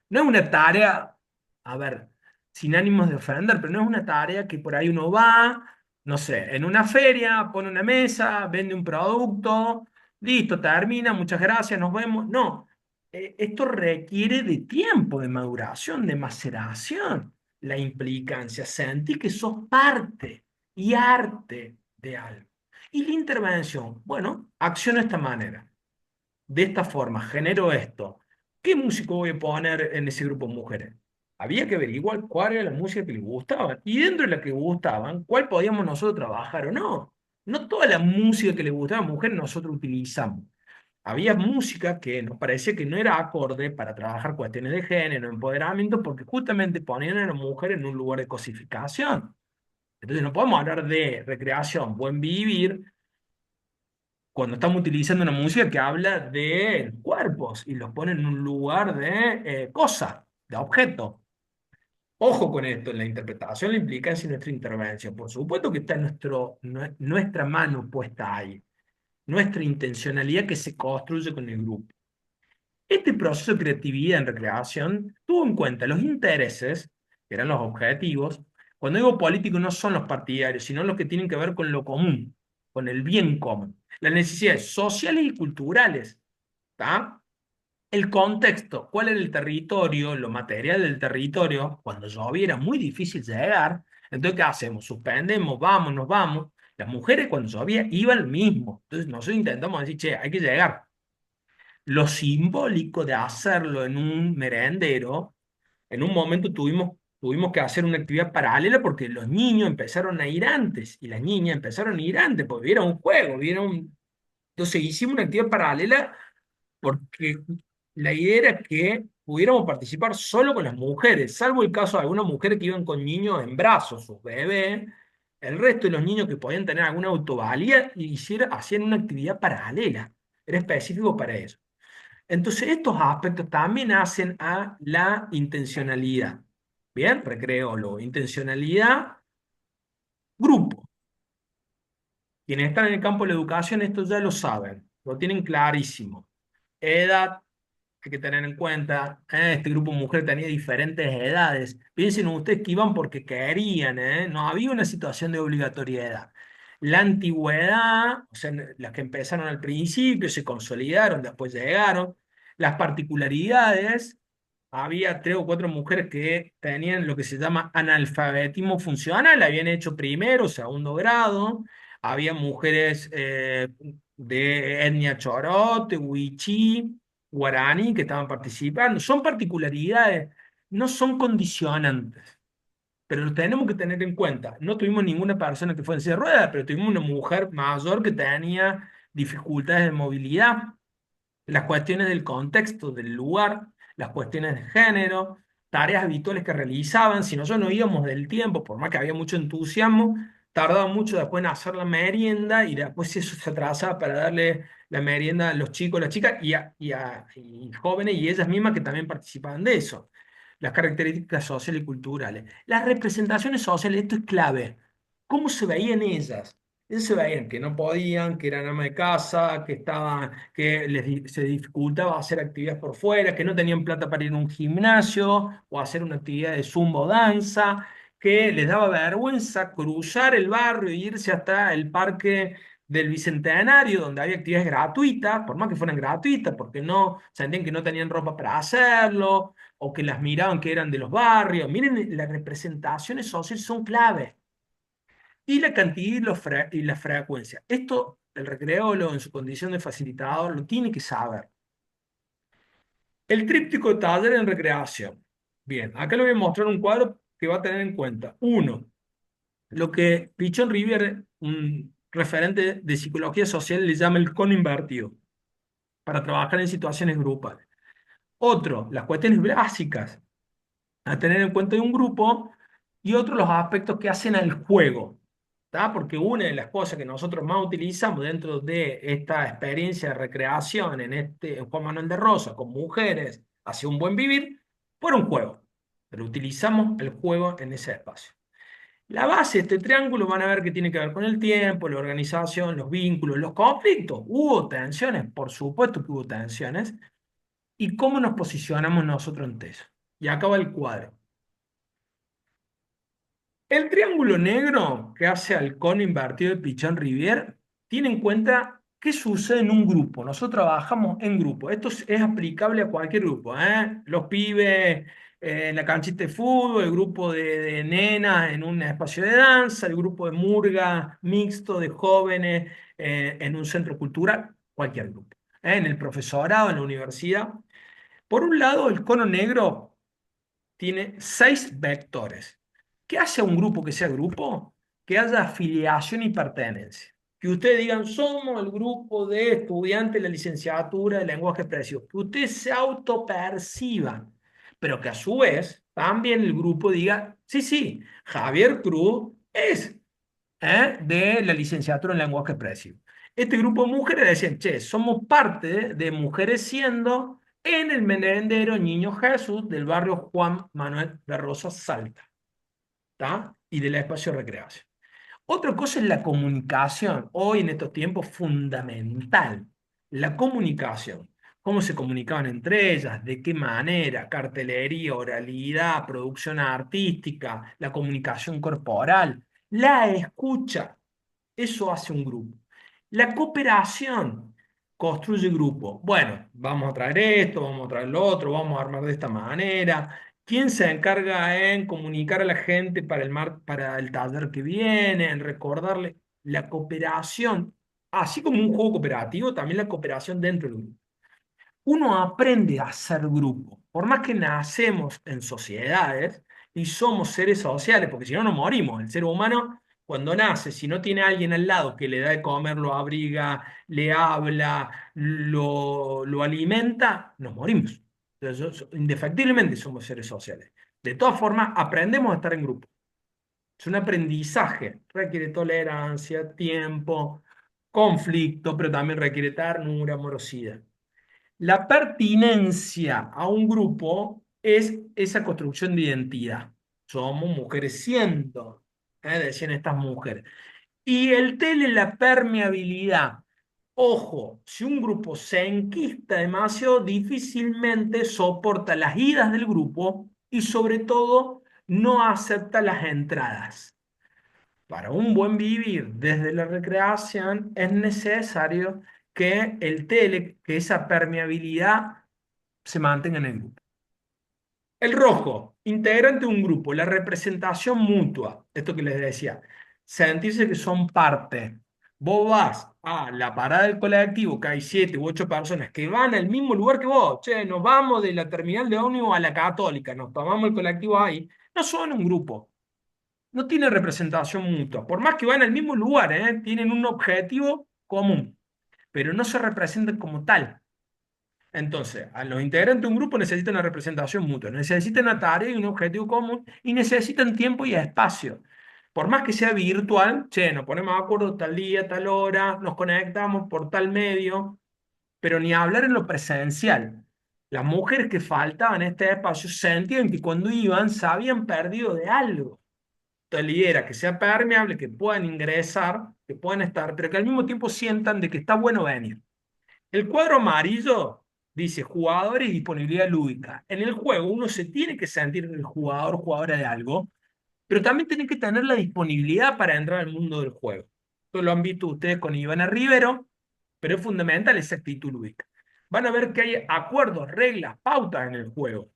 es una tarea, a ver, sin ánimos de ofender, pero no es una tarea que por ahí uno va, no sé, en una feria, pone una mesa, vende un producto, listo, termina, muchas gracias, nos vemos. No, esto requiere de tiempo, de maduración, de maceración, la implicancia, sentir que sos parte y arte de algo. Y la intervención, bueno, acciona de esta manera, de esta forma, genero esto. ¿Qué músico voy a poner en ese grupo de mujeres? Había que averiguar cuál era la música que les gustaba. Y dentro de la que gustaban, cuál podíamos nosotros trabajar o no. No toda la música que le gustaba a la mujer nosotros utilizamos. Había música que nos parecía que no era acorde para trabajar cuestiones de género, empoderamiento, porque justamente ponían a la mujer en un lugar de cosificación. Entonces no podemos hablar de recreación, buen vivir, cuando estamos utilizando una música que habla de cuerpos y los pone en un lugar de cosa, de objeto. Ojo con esto, en la interpretación, la implicancia y nuestra intervención. Por supuesto que está nuestra mano puesta ahí, nuestra intencionalidad que se construye con el grupo. Este proceso de creatividad en recreación tuvo en cuenta los intereses, que eran los objetivos. Cuando digo político no son los partidarios, sino los que tienen que ver con lo común, con el bien común. Las necesidades sociales y culturales, ¿está? El contexto, cuál era el territorio, lo material del territorio. Cuando llovía era muy difícil llegar. Entonces, ¿qué hacemos? Suspendemos, vamos, nos vamos. Las mujeres cuando llovía iban al mismo. Entonces nosotros intentamos decir, che, hay que llegar. Lo simbólico de hacerlo en un merendero, en un momento tuvimos que hacer una actividad paralela porque los niños empezaron a ir antes y las niñas empezaron a ir antes porque era un juego, entonces hicimos una actividad paralela porque la idea era que pudiéramos participar solo con las mujeres, salvo el caso de algunas mujeres que iban con niños en brazos, sus bebés. El resto de los niños que podían tener alguna autovalía hacían una actividad paralela, era específico para eso. Entonces, estos aspectos también hacen a la intencionalidad. Bien, recreólogo, intencionalidad, grupo. Quienes están en el campo de la educación, esto ya lo saben, lo tienen clarísimo. Edad, hay que tener en cuenta, este grupo de mujeres tenía diferentes edades. Piensen ustedes que iban porque querían, no había una situación de obligatoriedad. La antigüedad, o sea, las que empezaron al principio, se consolidaron, después llegaron. Las particularidades, había tres o cuatro mujeres que tenían lo que se llama analfabetismo funcional, habían hecho primero, segundo grado. Había mujeres de etnia chorote, huichí, guaraní que estaban participando. Son particularidades, no son condicionantes. pero lo tenemos que tener en cuenta. No tuvimos ninguna persona que fue en silla de ruedas, pero tuvimos una mujer mayor que tenía dificultades de movilidad, las cuestiones del contexto, del lugar, las cuestiones de género, tareas habituales que realizaban. Si nosotros no íbamos del tiempo, por más que había mucho entusiasmo, tardaba mucho después en hacer la merienda y después eso se atrasaba para darle la merienda a los chicos, las chicas y jóvenes y ellas mismas que también participaban de eso. Las características sociales y culturales. Las representaciones sociales, esto es clave. ¿Cómo se veían ellas? Ellos se veían que no podían, que eran ama de casa, que estaban, que se dificultaba hacer actividades por fuera, que no tenían plata para ir a un gimnasio o hacer una actividad de zumba o danza, que les daba vergüenza cruzar el barrio e irse hasta el parque del Bicentenario, donde había actividades gratuitas, por más que fueran gratuitas, porque no sentían que no tenían ropa para hacerlo, o que las miraban que eran de los barrios. Miren, las representaciones sociales son claves y la cantidad y la frecuencia. Esto el recreólogo en su condición de facilitador lo tiene que saber. El tríptico de taller en recreación. Bien, acá le voy a mostrar un cuadro que va a tener en cuenta. Uno, lo que Pichon Riviere, un referente de psicología social, le llama el cono invertido, para trabajar en situaciones grupales. Otro, las cuestiones básicas a tener en cuenta de un grupo y otro los aspectos que hacen al juego. ¿Tá? Porque una de las cosas que nosotros más utilizamos dentro de esta experiencia de recreación en Juan Manuel de Rosas con mujeres hacia un buen vivir, fue un juego. Pero utilizamos el juego en ese espacio. La base de este triángulo van a ver que tiene que ver con el tiempo, la organización, los vínculos, los conflictos. Hubo tensiones, por supuesto que hubo tensiones. ¿Y cómo nos posicionamos nosotros ante eso? Y acá va el cuadro. El triángulo negro que hace al cono invertido de Pichon-Rivière tiene en cuenta qué sucede en un grupo. Nosotros trabajamos en grupo. Esto es aplicable a cualquier grupo, ¿eh? Los pibes en la canchita de fútbol, el grupo de nenas en un espacio de danza, el grupo de murga mixto de jóvenes en un centro cultural, cualquier grupo. En el profesorado, en la universidad. Por un lado, el cono negro tiene 6 vectores. ¿Qué hace a un grupo que sea grupo? Que haya afiliación y pertenencia. Que ustedes digan, somos el grupo de estudiantes de la licenciatura de lenguaje expresivo. Que ustedes se autoperciban, pero que a su vez también el grupo diga, sí, sí, Javier Cruz es de la licenciatura en lenguaje expresivo. Este grupo de mujeres decían, che, somos parte de Mujeres Siendo en el merendero Niño Jesús del barrio Juan Manuel de Rosas, Salta, ¿tá? Y del espacio de recreación. Otra cosa es la comunicación, hoy en estos tiempos fundamental. La comunicación, cómo se comunicaban entre ellas, de qué manera, cartelería, oralidad, producción artística, la comunicación corporal, la escucha, eso hace un grupo. La cooperación construye grupo. Bueno, vamos a traer esto, vamos a traer lo otro, vamos a armar de esta manera. ¿Quién se encarga en comunicar a la gente para el taller que viene, en recordarle la cooperación? Así como un juego cooperativo, también la cooperación dentro del grupo. Uno aprende a ser grupo. Por más que nacemos en sociedades y somos seres sociales, porque si no nos morimos. El ser humano, cuando nace, si no tiene alguien al lado que le da de comer, lo abriga, le habla, lo alimenta, nos morimos. Entonces, indefectiblemente somos seres sociales. De todas formas, aprendemos a estar en grupo. Es un aprendizaje. Requiere tolerancia, tiempo, conflicto, pero también requiere ternura, amorosidad. La pertinencia a un grupo es esa construcción de identidad. Somos mujeres siendo, decían estas mujeres. Y el tele, la permeabilidad. Ojo, si un grupo se enquista demasiado, difícilmente soporta las idas del grupo y sobre todo no acepta las entradas. Para un buen vivir desde la recreación es necesario que el tele, que esa permeabilidad se mantenga en el grupo. El rojo, integrante de un grupo, la representación mutua, esto que les decía, sentirse que son parte. Vos vas a la parada del colectivo, que hay 7 u 8 personas que van al mismo lugar que vos. Che, nos vamos de la terminal de ómnibus a la Católica, nos tomamos el colectivo ahí. No son un grupo, no tiene representación mutua. Por más que van al mismo lugar, ¿eh? Tienen un objetivo común, pero no se representan como tal. Entonces, a los integrantes de un grupo necesitan una representación mutua, necesitan una tarea y un objetivo común y necesitan tiempo y espacio. Por más que sea virtual, che, nos ponemos de acuerdo tal día, tal hora, nos conectamos por tal medio, pero ni hablar en lo presencial. Las mujeres que faltaban en este espacio sentían que cuando iban se habían perdido de algo. Entonces, la idea era que sea permeable, que puedan ingresar, que puedan estar, pero que al mismo tiempo sientan de que está bueno venir. El cuadro amarillo dice jugadores y disponibilidad lúdica. En el juego uno se tiene que sentir el jugador, jugadora de algo, pero también tiene que tener la disponibilidad para entrar al mundo del juego. Esto lo han visto ustedes con Ivana Rivero, pero es fundamental esa actitud lúdica. Van a ver que hay acuerdos, reglas, pautas en el juego,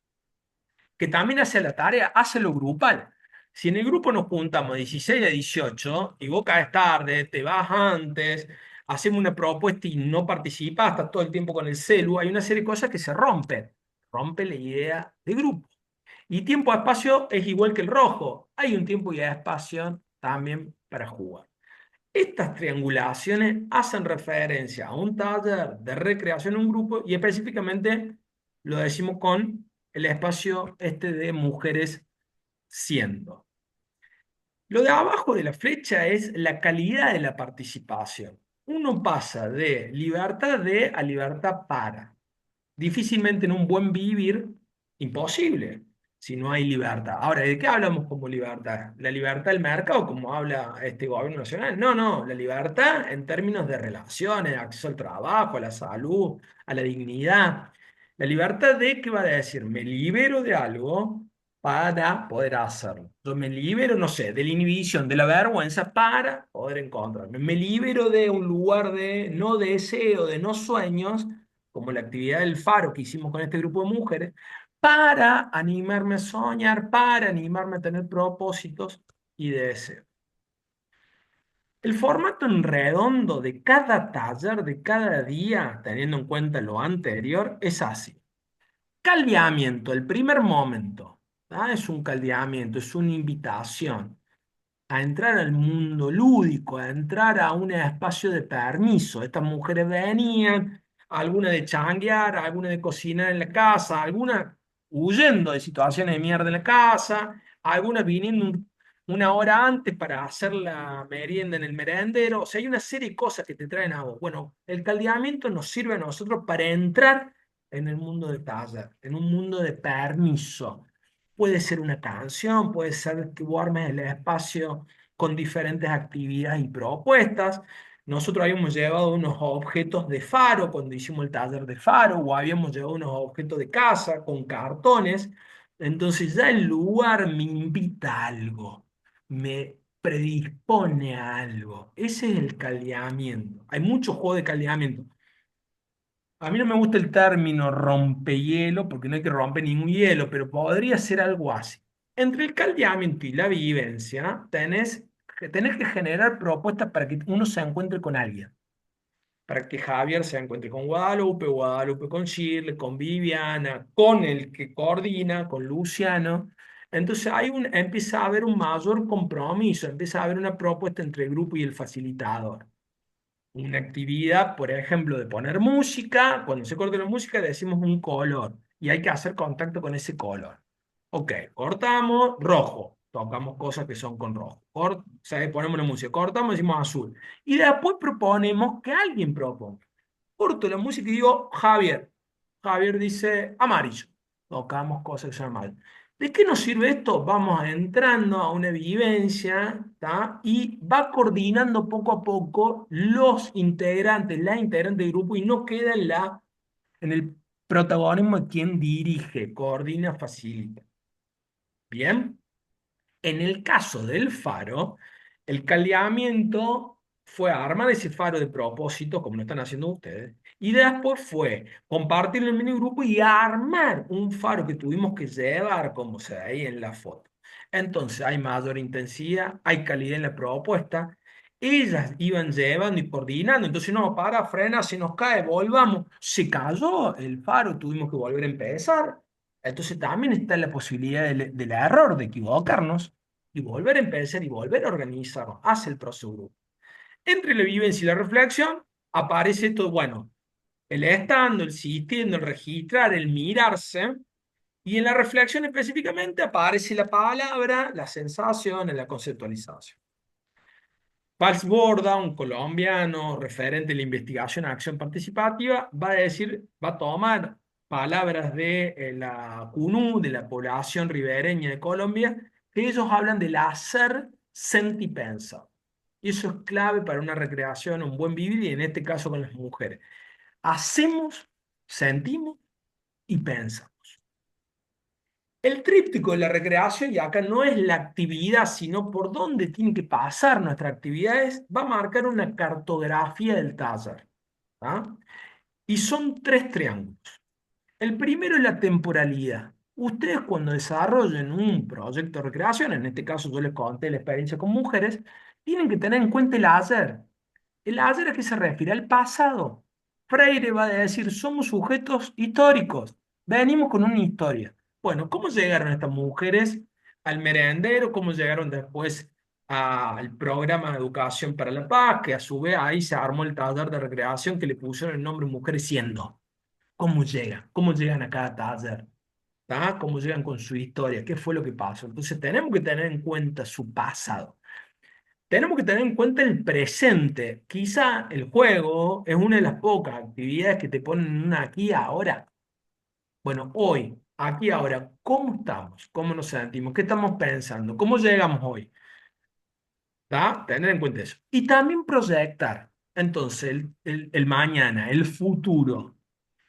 que también hace la tarea, hace lo grupal. Si en el grupo nos juntamos 16 a 18 y vos caes tarde, te vas antes, hacemos una propuesta y no participas, estás todo el tiempo con el celu, hay una serie de cosas que se rompen. Rompe la idea de grupo. Y tiempo-espacio es igual que el rojo. Hay un tiempo y espacio también para jugar. Estas triangulaciones hacen referencia a un taller de recreación en un grupo y específicamente lo decimos con el espacio este de mujeres siendo. Lo de abajo de la flecha es la calidad de la participación. Uno pasa de libertad de a libertad para. Difícilmente en un buen vivir, imposible, si no hay libertad. Ahora, ¿de qué hablamos como libertad? ¿La libertad del mercado, como habla este gobierno nacional? No, no, la libertad en términos de relaciones, acceso al trabajo, a la salud, a la dignidad. La libertad de, ¿qué va a decir? Me libero de algo para poder hacerlo. Yo me libero, no sé, de la inhibición, de la vergüenza para poder encontrarme. Me libero de un lugar de no deseo, de no sueños, como la actividad del faro que hicimos con este grupo de mujeres, para animarme a soñar, para animarme a tener propósitos y deseos. El formato en redondo de cada taller, de cada día, teniendo en cuenta lo anterior, es así. Caldeamiento, el primer momento, ¿tá? Es un caldeamiento, es una invitación a entrar al mundo lúdico, a entrar a un espacio de permiso. Estas mujeres venían, alguna de changuear, alguna de cocinar en la casa, alguna huyendo de situaciones de mierda en la casa, algunas viniendo una hora antes para hacer la merienda en el merendero. O sea, hay una serie de cosas que te traen a vos. Bueno, el caldeamiento nos sirve a nosotros para entrar en el mundo de taller, en un mundo de permiso. Puede ser una canción, puede ser que vos armes el espacio con diferentes actividades y propuestas. Nosotros habíamos llevado unos objetos de faro cuando hicimos el taller de faro, o habíamos llevado unos objetos de casa con cartones. Entonces ya el lugar me invita a algo, me predispone a algo. Ese es el caldeamiento. Hay muchos juegos de caldeamiento. A mí no me gusta el término rompehielo porque no hay que romper ningún hielo, pero podría ser algo así. Entre el caldeamiento y la vivencia, tenés que generar propuestas para que uno se encuentre con alguien. Para que Javier se encuentre con Guadalupe, Guadalupe con Shirley, con Viviana, con el que coordina, con Luciano. Entonces empieza a haber un mayor compromiso, empieza a haber una propuesta entre el grupo y el facilitador. Una actividad, por ejemplo, de poner música. Cuando se corta la música decimos un color y hay que hacer contacto con ese color. Ok, cortamos rojo, tocamos cosas que son con rojo. Ponemos la música, cortamos, decimos azul. Y después proponemos que alguien proponga. Corto la música y digo Javier. Javier dice amarillo. Tocamos cosas que son amarillas. ¿De qué nos sirve esto? Vamos entrando a una vivencia, ¿tá? Y va coordinando poco a poco los integrantes, la integrante del grupo y no queda en el protagonismo de quien dirige, coordina, facilita. Bien. En el caso del faro, el caldeamiento fue armar ese faro de propósito, como lo están haciendo ustedes, y después fue compartir el mini grupo y armar un faro que tuvimos que llevar, como se ve ahí en la foto. Entonces hay mayor intensidad, hay calidad en la propuesta. Ellas iban llevando y coordinando, entonces no, para, frena, se nos cae, volvamos. Se cayó el faro, tuvimos que volver a empezar. Entonces también está la posibilidad del error, de equivocarnos. y volver a empezar y volver a organizarnos hace el proceso grupo. Entre la vivencia y la reflexión aparece todo, bueno, el estando, el sintiendo, el registrar, el mirarse, y en la reflexión específicamente aparece la palabra, la sensación, la conceptualización. Pals Borda, un colombiano referente de la investigación en acción participativa, va a decir, va a tomar palabras de la CUNU, de la población ribereña de Colombia, que ellos hablan del hacer, sentir y pensar. Y eso es clave para una recreación, un buen vivir, y en este caso con las mujeres. Hacemos, sentimos y pensamos. El tríptico de la recreación, y acá no es la actividad, sino por dónde tiene que pasar nuestra actividad, va a marcar una cartografía del taller. ¿Ah? Y son 3 triángulos. El primero es la temporalidad. Ustedes cuando desarrollen un proyecto de recreación, en este caso yo les conté la experiencia con mujeres, tienen que tener en cuenta el ayer. ¿El ayer a qué se refiere? Al pasado. Freire va a decir, somos sujetos históricos, venimos con una historia. Bueno, ¿cómo llegaron estas mujeres al merendero? ¿Cómo llegaron después al programa de educación para la paz? Que a su vez ahí se armó el taller de recreación que le pusieron el nombre Mujeres Siendo. ¿Cómo llegan? ¿Cómo llegan a cada taller? ¿Tá? ¿Cómo llegan con su historia? ¿Qué fue lo que pasó? Entonces tenemos que tener en cuenta su pasado. Tenemos que tener en cuenta el presente. Quizá el juego es una de las pocas actividades que te ponen en una aquí y ahora. Bueno, hoy, aquí y ahora, ¿cómo estamos? ¿Cómo nos sentimos? ¿Qué estamos pensando? ¿Cómo llegamos hoy? ¿Tá? Tener en cuenta eso. Y también proyectar. Entonces, el mañana, el futuro.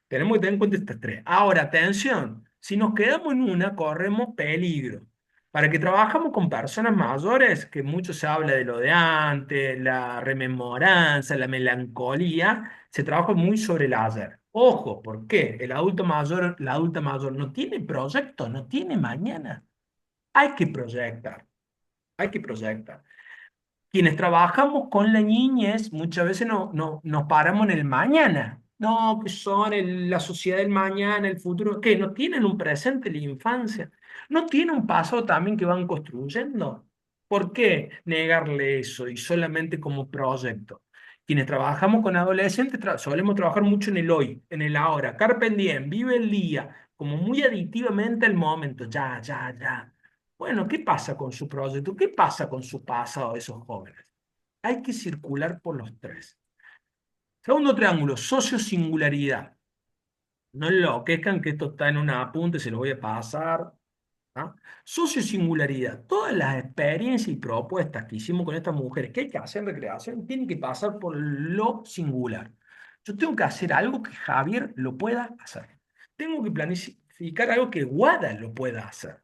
Tenemos que tener en cuenta estas 3. Ahora, atención, si nos quedamos en una, corremos peligro. Para que trabajamos con personas mayores, que mucho se habla de lo de antes, la rememoranza, la melancolía, se trabaja muy sobre el ayer. Ojo, ¿por qué? El adulto mayor, la adulta mayor no tiene proyecto, no tiene mañana. Hay que proyectar, hay que proyectar. Quienes trabajamos con la niñez, muchas veces nos paramos en el mañana. No, que son la sociedad del mañana, el futuro, que no tienen un presente la infancia, no tienen un pasado también que van construyendo. ¿Por qué negarle eso y solamente como proyecto? Quienes trabajamos con adolescentes solemos trabajar mucho en el hoy, en el ahora. Carpe diem, vive el día, como muy aditivamente al momento, ya, ya, ya. Bueno, ¿qué pasa con su proyecto? ¿Qué pasa con su pasado de esos jóvenes? Hay que circular por los 3. Segundo triángulo, sociosingularidad. No enloquezcan que esto está en un apunte, se lo voy a pasar. ¿Ah? Sociosingularidad. Todas las experiencias y propuestas que hicimos con estas mujeres que hay que hacer en recreación tienen que pasar por lo singular. Yo tengo que hacer algo que Javier lo pueda hacer. Tengo que planificar algo que Guada lo pueda hacer.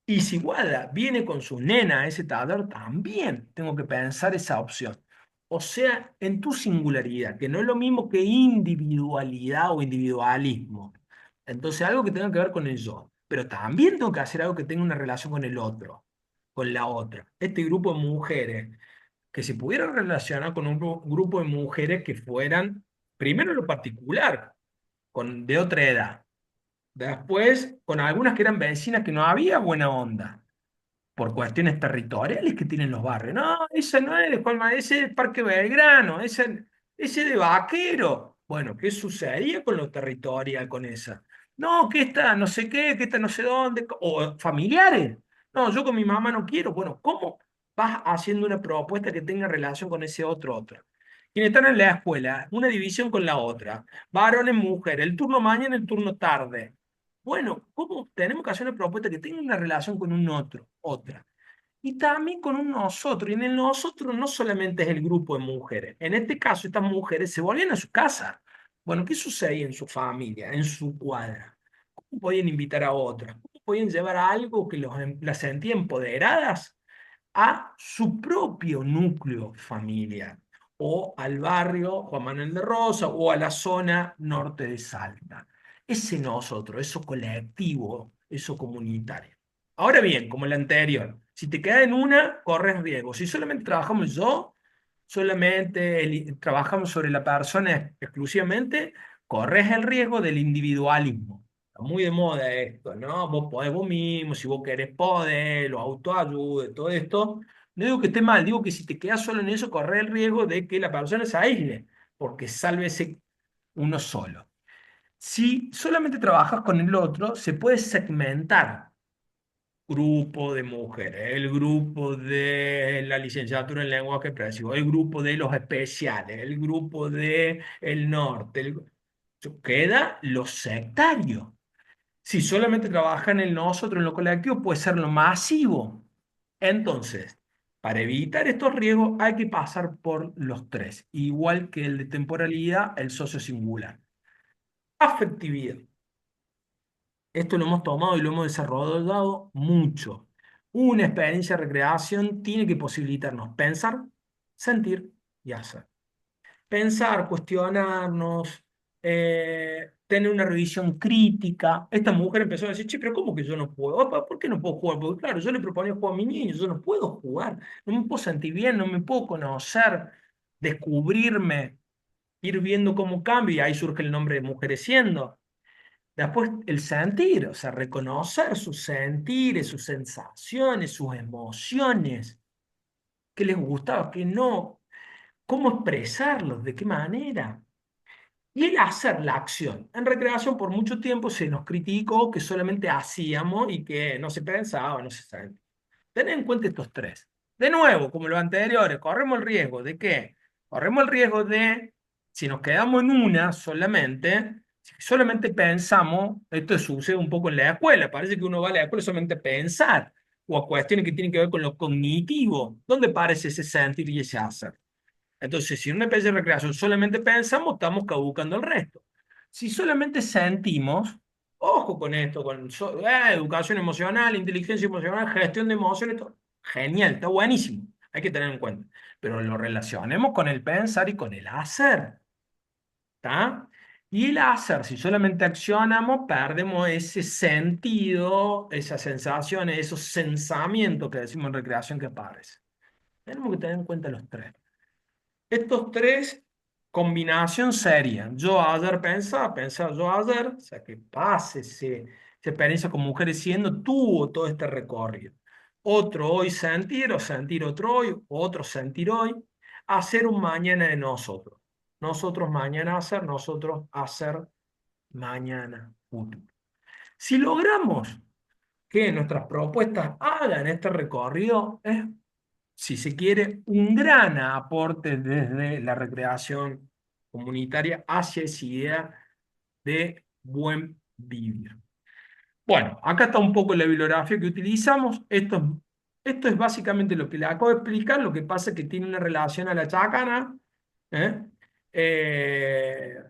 Y si Wada viene con su nena a ese taller, también tengo que pensar esa opción. O sea, en tu singularidad, que no es lo mismo que individualidad o individualismo. Entonces, algo que tenga que ver con el yo. Pero también tengo que hacer algo que tenga una relación con el otro, con la otra. Este grupo de mujeres, que se pudiera relacionar con un grupo de mujeres que fueran, primero en lo particular, de otra edad. Después, con algunas que eran vecinas que no había buena onda por cuestiones territoriales que tienen los barrios. No, ese no es de Juan, ese es Parque Belgrano, ese de Vaquero. Bueno, ¿qué sucedía con lo territorial con esa? No, que esta no sé qué, que esta no sé dónde, o familiares. No, yo con mi mamá no quiero. Bueno, ¿cómo vas haciendo una propuesta que tenga relación con ese otro? Quienes están en la escuela, una división con la otra, varones, mujeres, el turno mañana, el turno tarde. Bueno, ¿cómo tenemos que hacer una propuesta que tenga una relación con un otro, otra? Y también con un nosotros. Y en el nosotros no solamente es el grupo de mujeres. En este caso, estas mujeres se volvían a su casa. Bueno, ¿qué sucedía en su familia, en su cuadra? ¿Cómo podían invitar a otras? ¿Cómo podían llevar a algo que las sentía empoderadas a su propio núcleo familiar? O al barrio Juan Manuel de Rosa o a la zona norte de Salta. Ese nosotros, eso colectivo, eso comunitario. Ahora bien, como el anterior, si te quedas en una, corres riesgo. Si solamente trabajamos yo, solamente trabajamos sobre la persona exclusivamente, corres el riesgo del individualismo. muy de moda esto, ¿no? Vos podés vos mismo, si vos querés podés, los autoayuda, todo esto. No digo que esté mal, digo que si te quedas solo en eso, corres el riesgo de que la persona se aísle, porque sálvese uno solo. Si solamente trabajas con el otro, se puede segmentar grupo de mujeres, el grupo de la licenciatura en lenguaje expresivo, el grupo de los especiales, el grupo de el norte. Queda lo sectario. Si solamente trabaja en el nosotros, en lo colectivo, puede ser lo masivo. Entonces, para evitar estos riesgos hay que pasar por los tres, igual que el de temporalidad, el socio singular. Afectividad. Esto lo hemos tomado y lo hemos desarrollado mucho. Una experiencia de recreación tiene que posibilitarnos pensar, sentir y hacer. Pensar, cuestionarnos, tener una revisión crítica. Esta mujer empezó a decir, che, pero ¿cómo que yo no puedo? Opa, ¿por qué no puedo jugar? Porque claro, yo le proponía jugar a mi niño, yo no puedo jugar, no me puedo sentir bien, no me puedo conocer, descubrirme, ir viendo cómo cambio, y ahí surge el nombre de Mujeres Siendo. Después el sentir, o sea, reconocer sus sentires, sus sensaciones, sus emociones, qué les gustaba, qué no, cómo expresarlos, de qué manera. Y el hacer la acción. En recreación por mucho tiempo se nos criticó que solamente hacíamos y que no se pensaba, no se sentía. Ten en cuenta estos tres. De nuevo, como los anteriores, corremos el riesgo de qué? Corremos el riesgo de, si nos quedamos en una solamente, si solamente pensamos, esto sucede un poco en la escuela, parece que uno va a la escuela solamente a pensar, o a cuestiones que tienen que ver con lo cognitivo. ¿Dónde parece ese sentir y ese hacer? Entonces, si en una especie de recreación solamente pensamos, estamos caducando el resto. Si solamente sentimos, ojo con esto, con educación emocional, inteligencia emocional, gestión de emociones, todo. Genial, está buenísimo, hay que tener en cuenta. Pero lo relacionemos con el pensar y con el hacer, ¿está? Y el hacer, si solamente accionamos, perdemos ese sentido, esas sensaciones, esos sensamientos que decimos en recreación que aparecen. Tenemos que tener en cuenta los tres. Estos tres, combinación sería, yo ayer pensaba, pensar yo ayer, o sea, que pase esa experiencia con mujeres siendo, tuvo todo este recorrido. Otro hoy sentir, o sentir otro hoy, otro sentir hoy, hacer un mañana de nosotros. Nosotros mañana hacer, nosotros hacer mañana futuro. Si logramos que nuestras propuestas hagan este recorrido, es, si se quiere, un gran aporte desde la recreación comunitaria hacia esa idea de buen vivir. Bueno, acá está un poco la bibliografía que utilizamos. Esto es básicamente lo que le acabo de explicar. Lo que pasa es que tiene una relación a la chacana. ¿eh? Eh,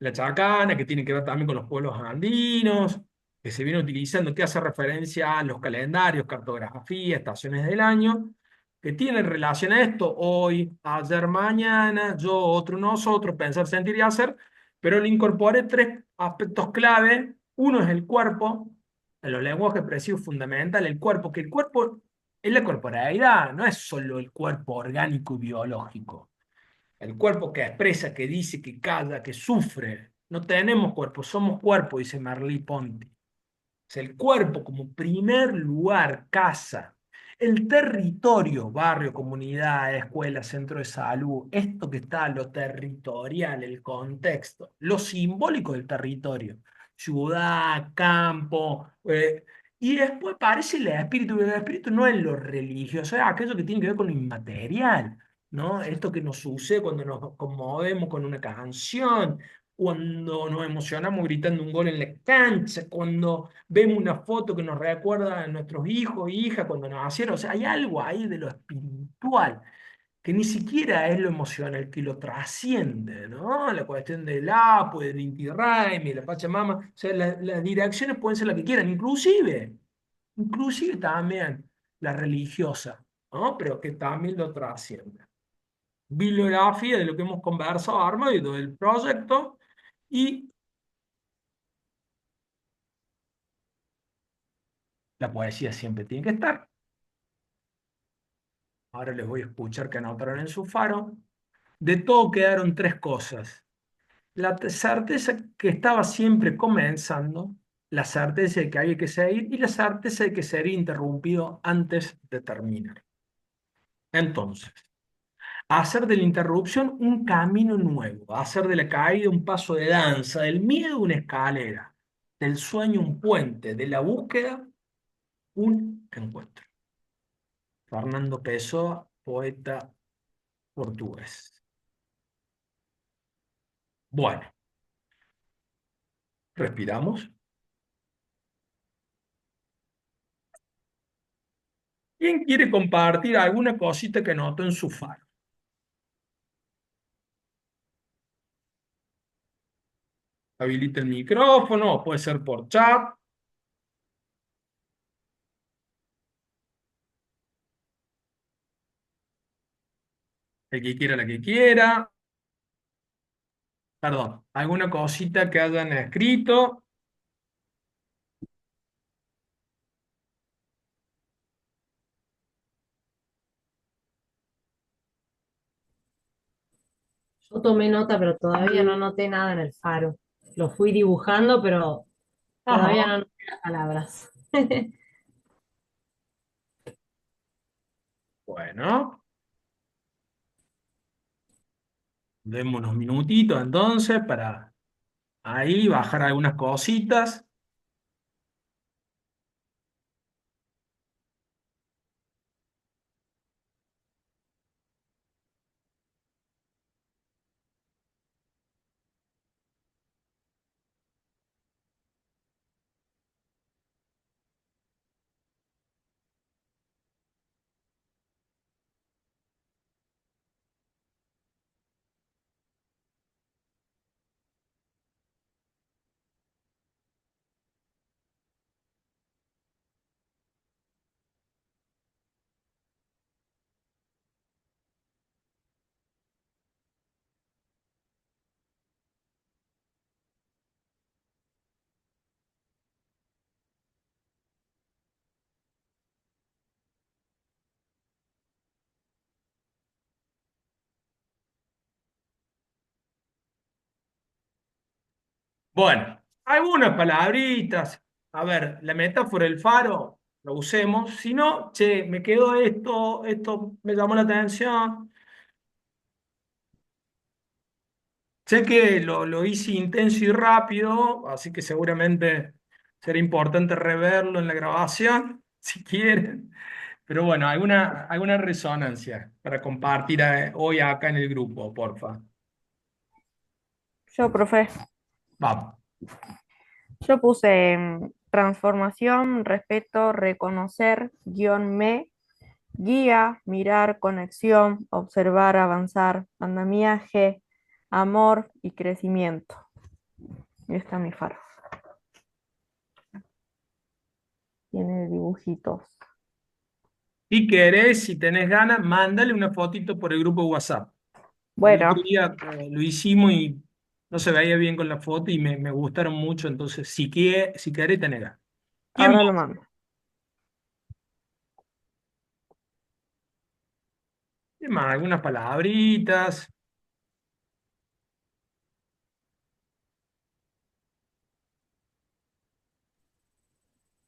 la chacana, que tiene que ver también con los pueblos andinos, que se viene utilizando, que hace referencia a los calendarios, cartografía, estaciones del año, que tiene relación a esto, hoy, ayer, mañana, yo, otro, nosotros, pensar, sentir y hacer, pero le incorporé tres aspectos clave. Uno es el cuerpo, en los lenguajes expresivos fundamental, el cuerpo, que el cuerpo es la corporalidad, no es solo el cuerpo orgánico y biológico. El cuerpo que expresa, que dice, que calla, que sufre. No tenemos cuerpo, somos cuerpo, dice Merleau-Ponty. Es el cuerpo como primer lugar, casa. El territorio, barrio, comunidad, escuela, centro de salud, esto que está, lo territorial, el contexto, lo simbólico del territorio, ciudad, campo, y después aparece el espíritu, y el espíritu no es lo religioso, es aquello que tiene que ver con lo inmaterial, ¿no? Esto que nos sucede cuando nos conmovemos con una canción, cuando nos emocionamos gritando un gol en la cancha, cuando vemos una foto que nos recuerda a nuestros hijos e hijas cuando nacieron. O sea, hay algo ahí de lo espiritual que ni siquiera es lo emocional, que lo trasciende, ¿no? La cuestión del Apo, del Inti Raymi, de la Pachamama. O sea, las direcciones pueden ser las que quieran, inclusive también la religiosa, ¿no? Pero que también lo trasciende. Bibliografía de lo que hemos conversado, armado y del proyecto. Y la poesía siempre tiene que estar. Ahora les voy a escuchar que anotaron en su faro. De todo quedaron tres cosas. la certeza que estaba siempre comenzando, la certeza de que había que seguir y la certeza de que sería interrumpido antes de terminar. Entonces, hacer de la interrupción un camino nuevo, hacer de la caída un paso de danza, del miedo una escalera, del sueño un puente, de la búsqueda un encuentro. Fernando Pessoa, poeta portugués. Bueno, respiramos. ¿Quién quiere compartir alguna cosita que notó en su faro? Habilita el micrófono, o puede ser por chat. El que quiera, la que quiera. Perdón, alguna cosita que hayan escrito. Yo tomé nota, pero todavía no anoté nada en el faro. Lo fui dibujando, pero todavía no Ajá. anoté las palabras. Bueno, demos unos minutitos entonces para ahí bajar algunas cositas. Bueno, algunas palabritas. A ver, la metáfora del faro, lo usemos. Si no, che, me quedó esto me llamó la atención. Sé que lo hice intenso y rápido, así que seguramente será importante reverlo en la grabación, si quieren. Pero bueno, alguna resonancia para compartir hoy acá en el grupo, porfa. Yo, profe, Vamos. yo puse transformación, respeto, reconocer, guión me, guía, mirar, conexión, observar, avanzar, andamiaje, amor y crecimiento. Y está mi faro. Tiene dibujitos. Si querés, si tenés ganas, mándale una fotito por el grupo de WhatsApp. El otro Bueno, día lo hicimos y no se veía bien con la foto y me gustaron mucho, entonces si querés, tenés ganas. ¿Quién ahora lo más? mando. ¿Quién más? Algunas palabritas.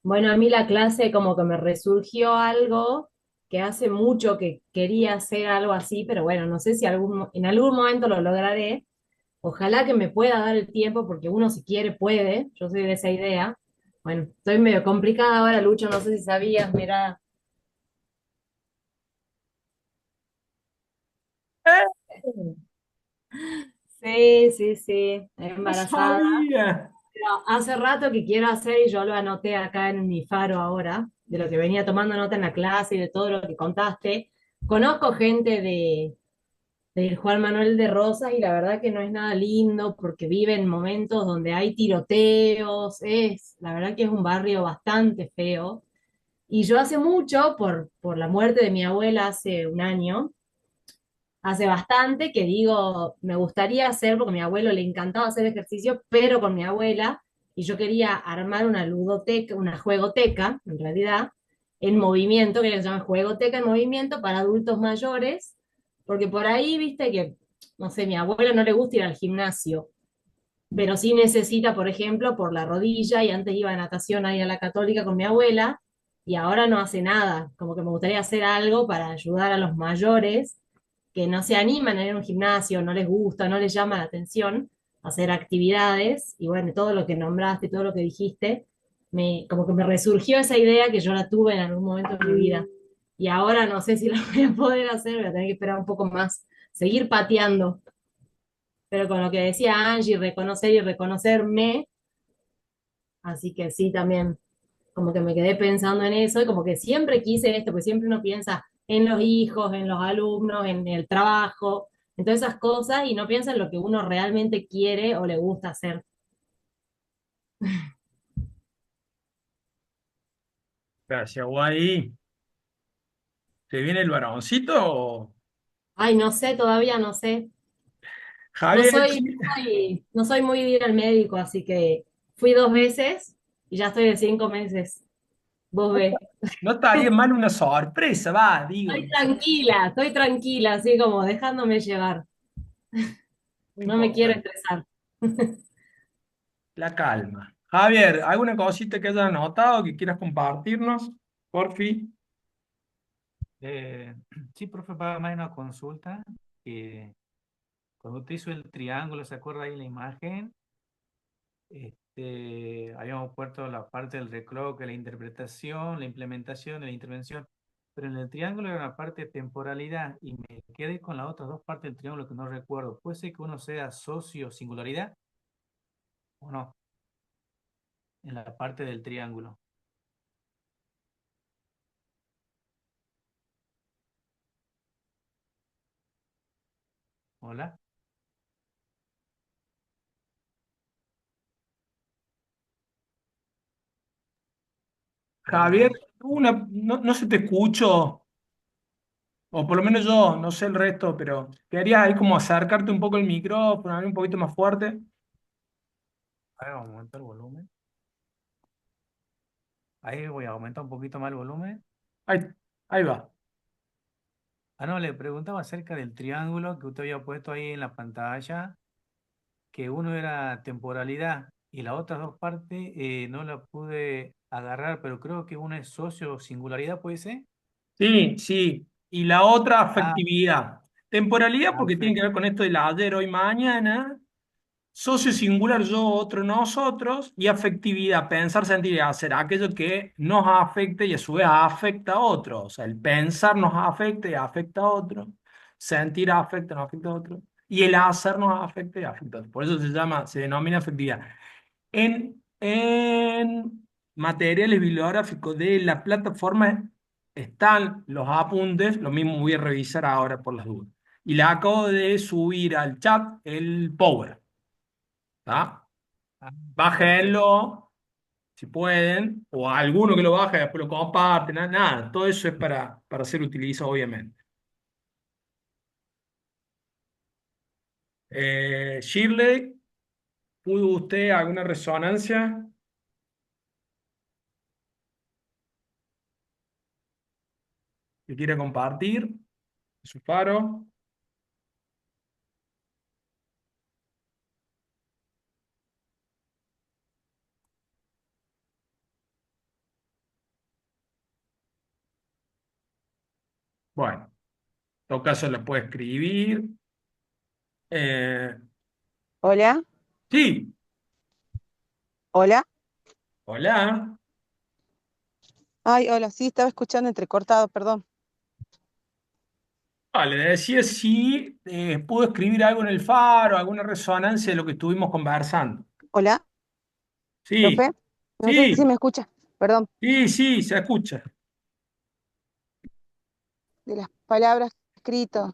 Bueno, a mí la clase como que me resurgió algo que hace mucho que quería hacer algo así, pero bueno, no sé si en algún momento lo lograré. Ojalá que me pueda dar el tiempo, porque uno si quiere puede, yo soy de esa idea. Bueno, estoy medio complicada ahora, Lucho, no sé si sabías, mira. Sí, sí, sí, No embarazada. sabía. Pero hace rato que quiero hacer y yo lo anoté acá en mi faro ahora, de lo que venía tomando nota en la clase y de todo lo que contaste. Conozco gente del Juan Manuel de Rosas y la verdad que no es nada lindo porque vive en momentos donde hay tiroteos, la verdad que es un barrio bastante feo. Y yo hace mucho, por la muerte de mi abuela hace un año, hace bastante que digo, me gustaría hacer, porque a mi abuelo le encantaba hacer ejercicio, pero con mi abuela, y yo quería armar una ludoteca, una juegoteca, en realidad, en movimiento, que se llama juegoteca en movimiento para adultos mayores, porque por ahí, viste que, no sé, mi abuelo no le gusta ir al gimnasio, pero sí necesita, por ejemplo, por la rodilla, y antes iba a natación ahí a la Católica con mi abuela, y ahora no hace nada. Como que me gustaría hacer algo para ayudar a los mayores que no se animan a ir a un gimnasio, no les gusta, no les llama la atención hacer actividades, y bueno, todo lo que nombraste, todo lo que dijiste, como que me resurgió esa idea que yo la tuve en algún momento de mi vida. Y ahora no sé si la voy a poder hacer, voy a tener que esperar un poco más, seguir pateando. Pero con lo que decía Angie, reconocer y reconocerme, así que sí, también como que me quedé pensando en eso y como que siempre quise esto, porque siempre uno piensa en los hijos, en los alumnos, en el trabajo, en todas esas cosas y no piensa en lo que uno realmente quiere o le gusta hacer. Gracias, Guay. ¿Te viene el varoncito? Ay, no sé, todavía no sé. No Javier, soy, no soy muy de ir al médico, así que fui 2 veces y ya estoy de 5 meses. Vos ves. no estaría mal una sorpresa, va, digo, Estoy tranquila, así como dejándome llevar. muy No me quiero importante. estresar. La calma. Javier, ¿alguna cosita que hayas anotado que quieras compartirnos? Porfi. Eh, sí, profe, para más una consulta. Que cuando usted hizo el triángulo, ¿se acuerda ahí la imagen? Habíamos puesto la parte del recloque, la interpretación, la implementación y la intervención. Pero en el triángulo era una parte de temporalidad y me quedé con las otras dos partes del triángulo que no recuerdo. ¿Puede ser que uno sea socio singularidad o no? En la parte del triángulo. Hola. Javier, Hola. no se te escucho, o por lo menos yo, no sé el resto, pero querías ahí como acercarte un poco el micrófono, hablar un poquito más fuerte. A ver, vamos a aumentar el volumen. Ahí voy a aumentar un poquito más el volumen. Ahí, ahí va. Ah, no, le preguntaba acerca del triángulo que usted había puesto ahí en la pantalla, que uno era temporalidad y las otras dos partes no la pude agarrar, pero creo que una es socio singularidad, ¿puede ser? Sí, sí. Y la otra, Ah, afectividad. Temporalidad, porque tiene que perfecto. ver con esto del ayer, hoy, mañana. Socio singular, yo, otro, nosotros. Y afectividad, pensar, sentir y hacer. Aquello que nos afecta y a su vez afecta a otro. O sea, el pensar nos afecta y afecta a otro. Sentir afecta, nos afecta a otro. Y el hacer nos afecta y afecta a otro. Por eso se denomina afectividad. En materiales bibliográficos de la plataforma están los apuntes, lo mismo voy a revisar ahora por las dudas. Y le acabo de subir al chat el Power, ¿tá? Ah, perfecto. Bájenlo si pueden, o alguno que lo baje, después lo comparten, nada, todo eso es para ser utilizado, obviamente. Shirley, ¿pudo usted alguna resonancia que quiera compartir? Su faro. Bueno, en todo caso la puede escribir. Eh, Hola, sí, hola. hola. Ay, hola, sí, estaba escuchando entrecortado, perdón. Vale, decía si pudo escribir algo en el faro, alguna resonancia de lo que estuvimos conversando. Hola, Sí, profe. No sé si sí, me escucha, perdón, sí, sí, se escucha. de las palabras escritas.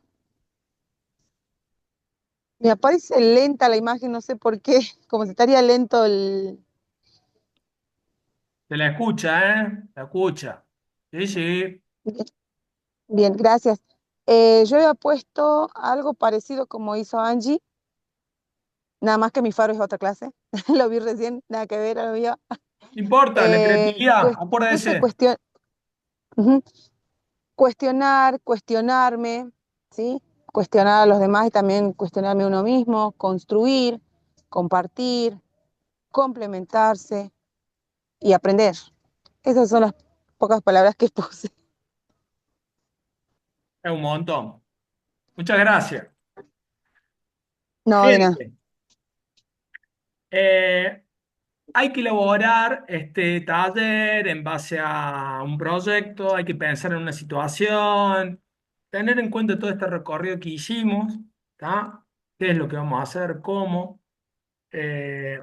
Me aparece lenta la imagen, no sé por qué, como si estaría lento el... Se la escucha, ¿eh? La escucha. Sí, sí. Bien, gracias. Yo había puesto algo parecido como hizo Angie, nada más que mi faro es otra clase. Lo vi recién, nada que ver a lo mío. No importa, la creatividad, Puse acuérdese. ujú, cuestionar, cuestionarme, ¿sí? Cuestionar a los demás y también cuestionarme a uno mismo, construir. compartir, complementarse y aprender. Esas son las pocas palabras que puse. Es un montón. Muchas gracias. No, de nada. Gente, eh, hay que elaborar este taller en base a un proyecto, hay que pensar en una situación, tener en cuenta todo este recorrido que hicimos, ¿tá? ¿Qué es lo que vamos a hacer? ¿Cómo?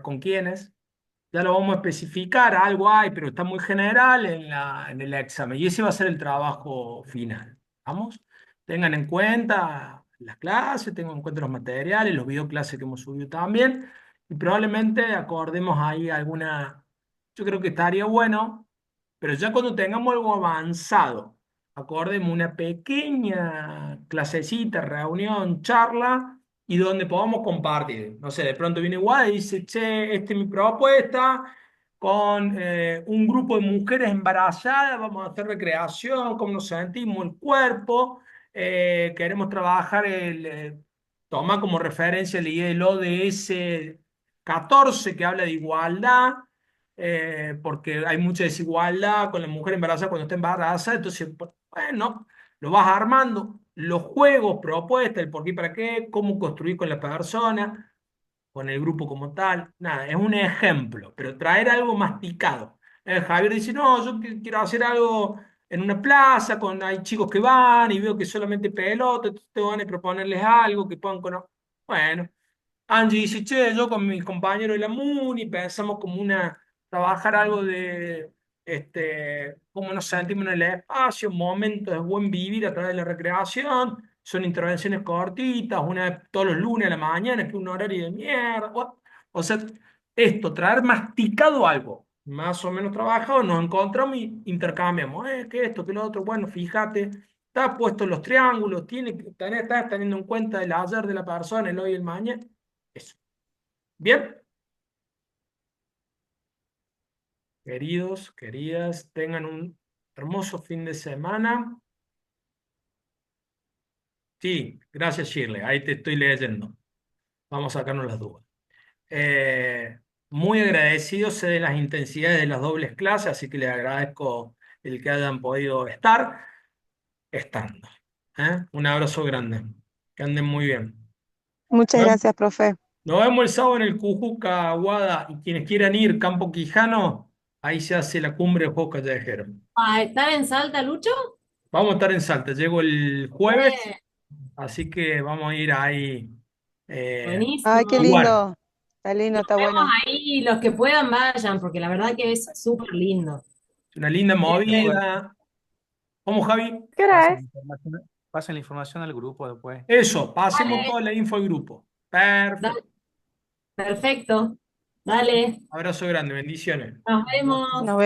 ¿Con quiénes? Ya lo vamos a especificar, algo hay, pero está muy general en el examen. Y ese va a ser el trabajo final. ¿Vamos? Tengan en cuenta las clases, tengan en cuenta los materiales, los videoclases que hemos subido también. Y probablemente acordemos ahí alguna. Yo creo que estaría bueno, pero ya cuando tengamos algo avanzado, acordemos una pequeña clasecita, reunión, charla y donde podamos compartir. No sé, de pronto viene igual y dice, che, esta es mi propuesta, con un grupo de mujeres embarazadas, vamos a hacer recreación, cómo nos sentimos, el cuerpo, queremos trabajar toma como referencia el ODS 14 que habla de igualdad, porque hay mucha desigualdad con la mujer embarazada cuando está embarazada, entonces, bueno, lo vas armando, los juegos, propuestas, el por qué y para qué, cómo construir con la persona, con el grupo como tal, nada, es un ejemplo, pero traer algo masticado. Javier dice, no, yo quiero hacer algo en una plaza, hay chicos que van y veo que solamente pelota, entonces te van a proponerles algo que puedan conocer. Bueno, Angie dice, che, yo con mis compañeros de la MUNI pensamos como trabajar algo de, cómo nos sentimos en el espacio, momentos de buen vivir a través de la recreación, son intervenciones cortitas, una vez todos los lunes a la mañana, que es un horario de mierda. O sea, esto, traer masticado algo, más o menos trabajado, nos encontramos y intercambiamos, que esto, que lo otro, bueno, fíjate, está puesto los triángulos, estás teniendo en cuenta el ayer de la persona, el hoy y el mañana. Eso. Bien, queridos, queridas, tengan un hermoso fin de semana. Sí, gracias Shirley, ahí te estoy leyendo. Vamos a sacarnos las dudas. Muy agradecido, sé de las intensidades de las dobles clases, así que les agradezco el que hayan podido estar estando. Un abrazo grande. Que anden muy bien. Muchas Nos vemos gracias, profe. nos vemos el sábado en el Cujuca, Aguada, y quienes quieran ir, Campo Quijano, ahí se hace la cumbre de Juegos Callejeros. ¿A estar en Salta, Lucho? Vamos a estar en Salta, llego el jueves, Eh, así que vamos a ir ahí. Ay, qué Buenísimo. Igual, lindo. Está lindo, Nos está vemos bueno. ahí, los que puedan vayan, porque la verdad que es súper lindo. es una linda Siempre. movida. ¿Cómo, Javi? ¿Qué hora Pasen es? la información, pasen la información al grupo después. Eso, pasemos Dale, toda la info al grupo. Perfecto. dale, perfecto. Dale, Abrazo grande, bendiciones. nos vemos. Nos vemos.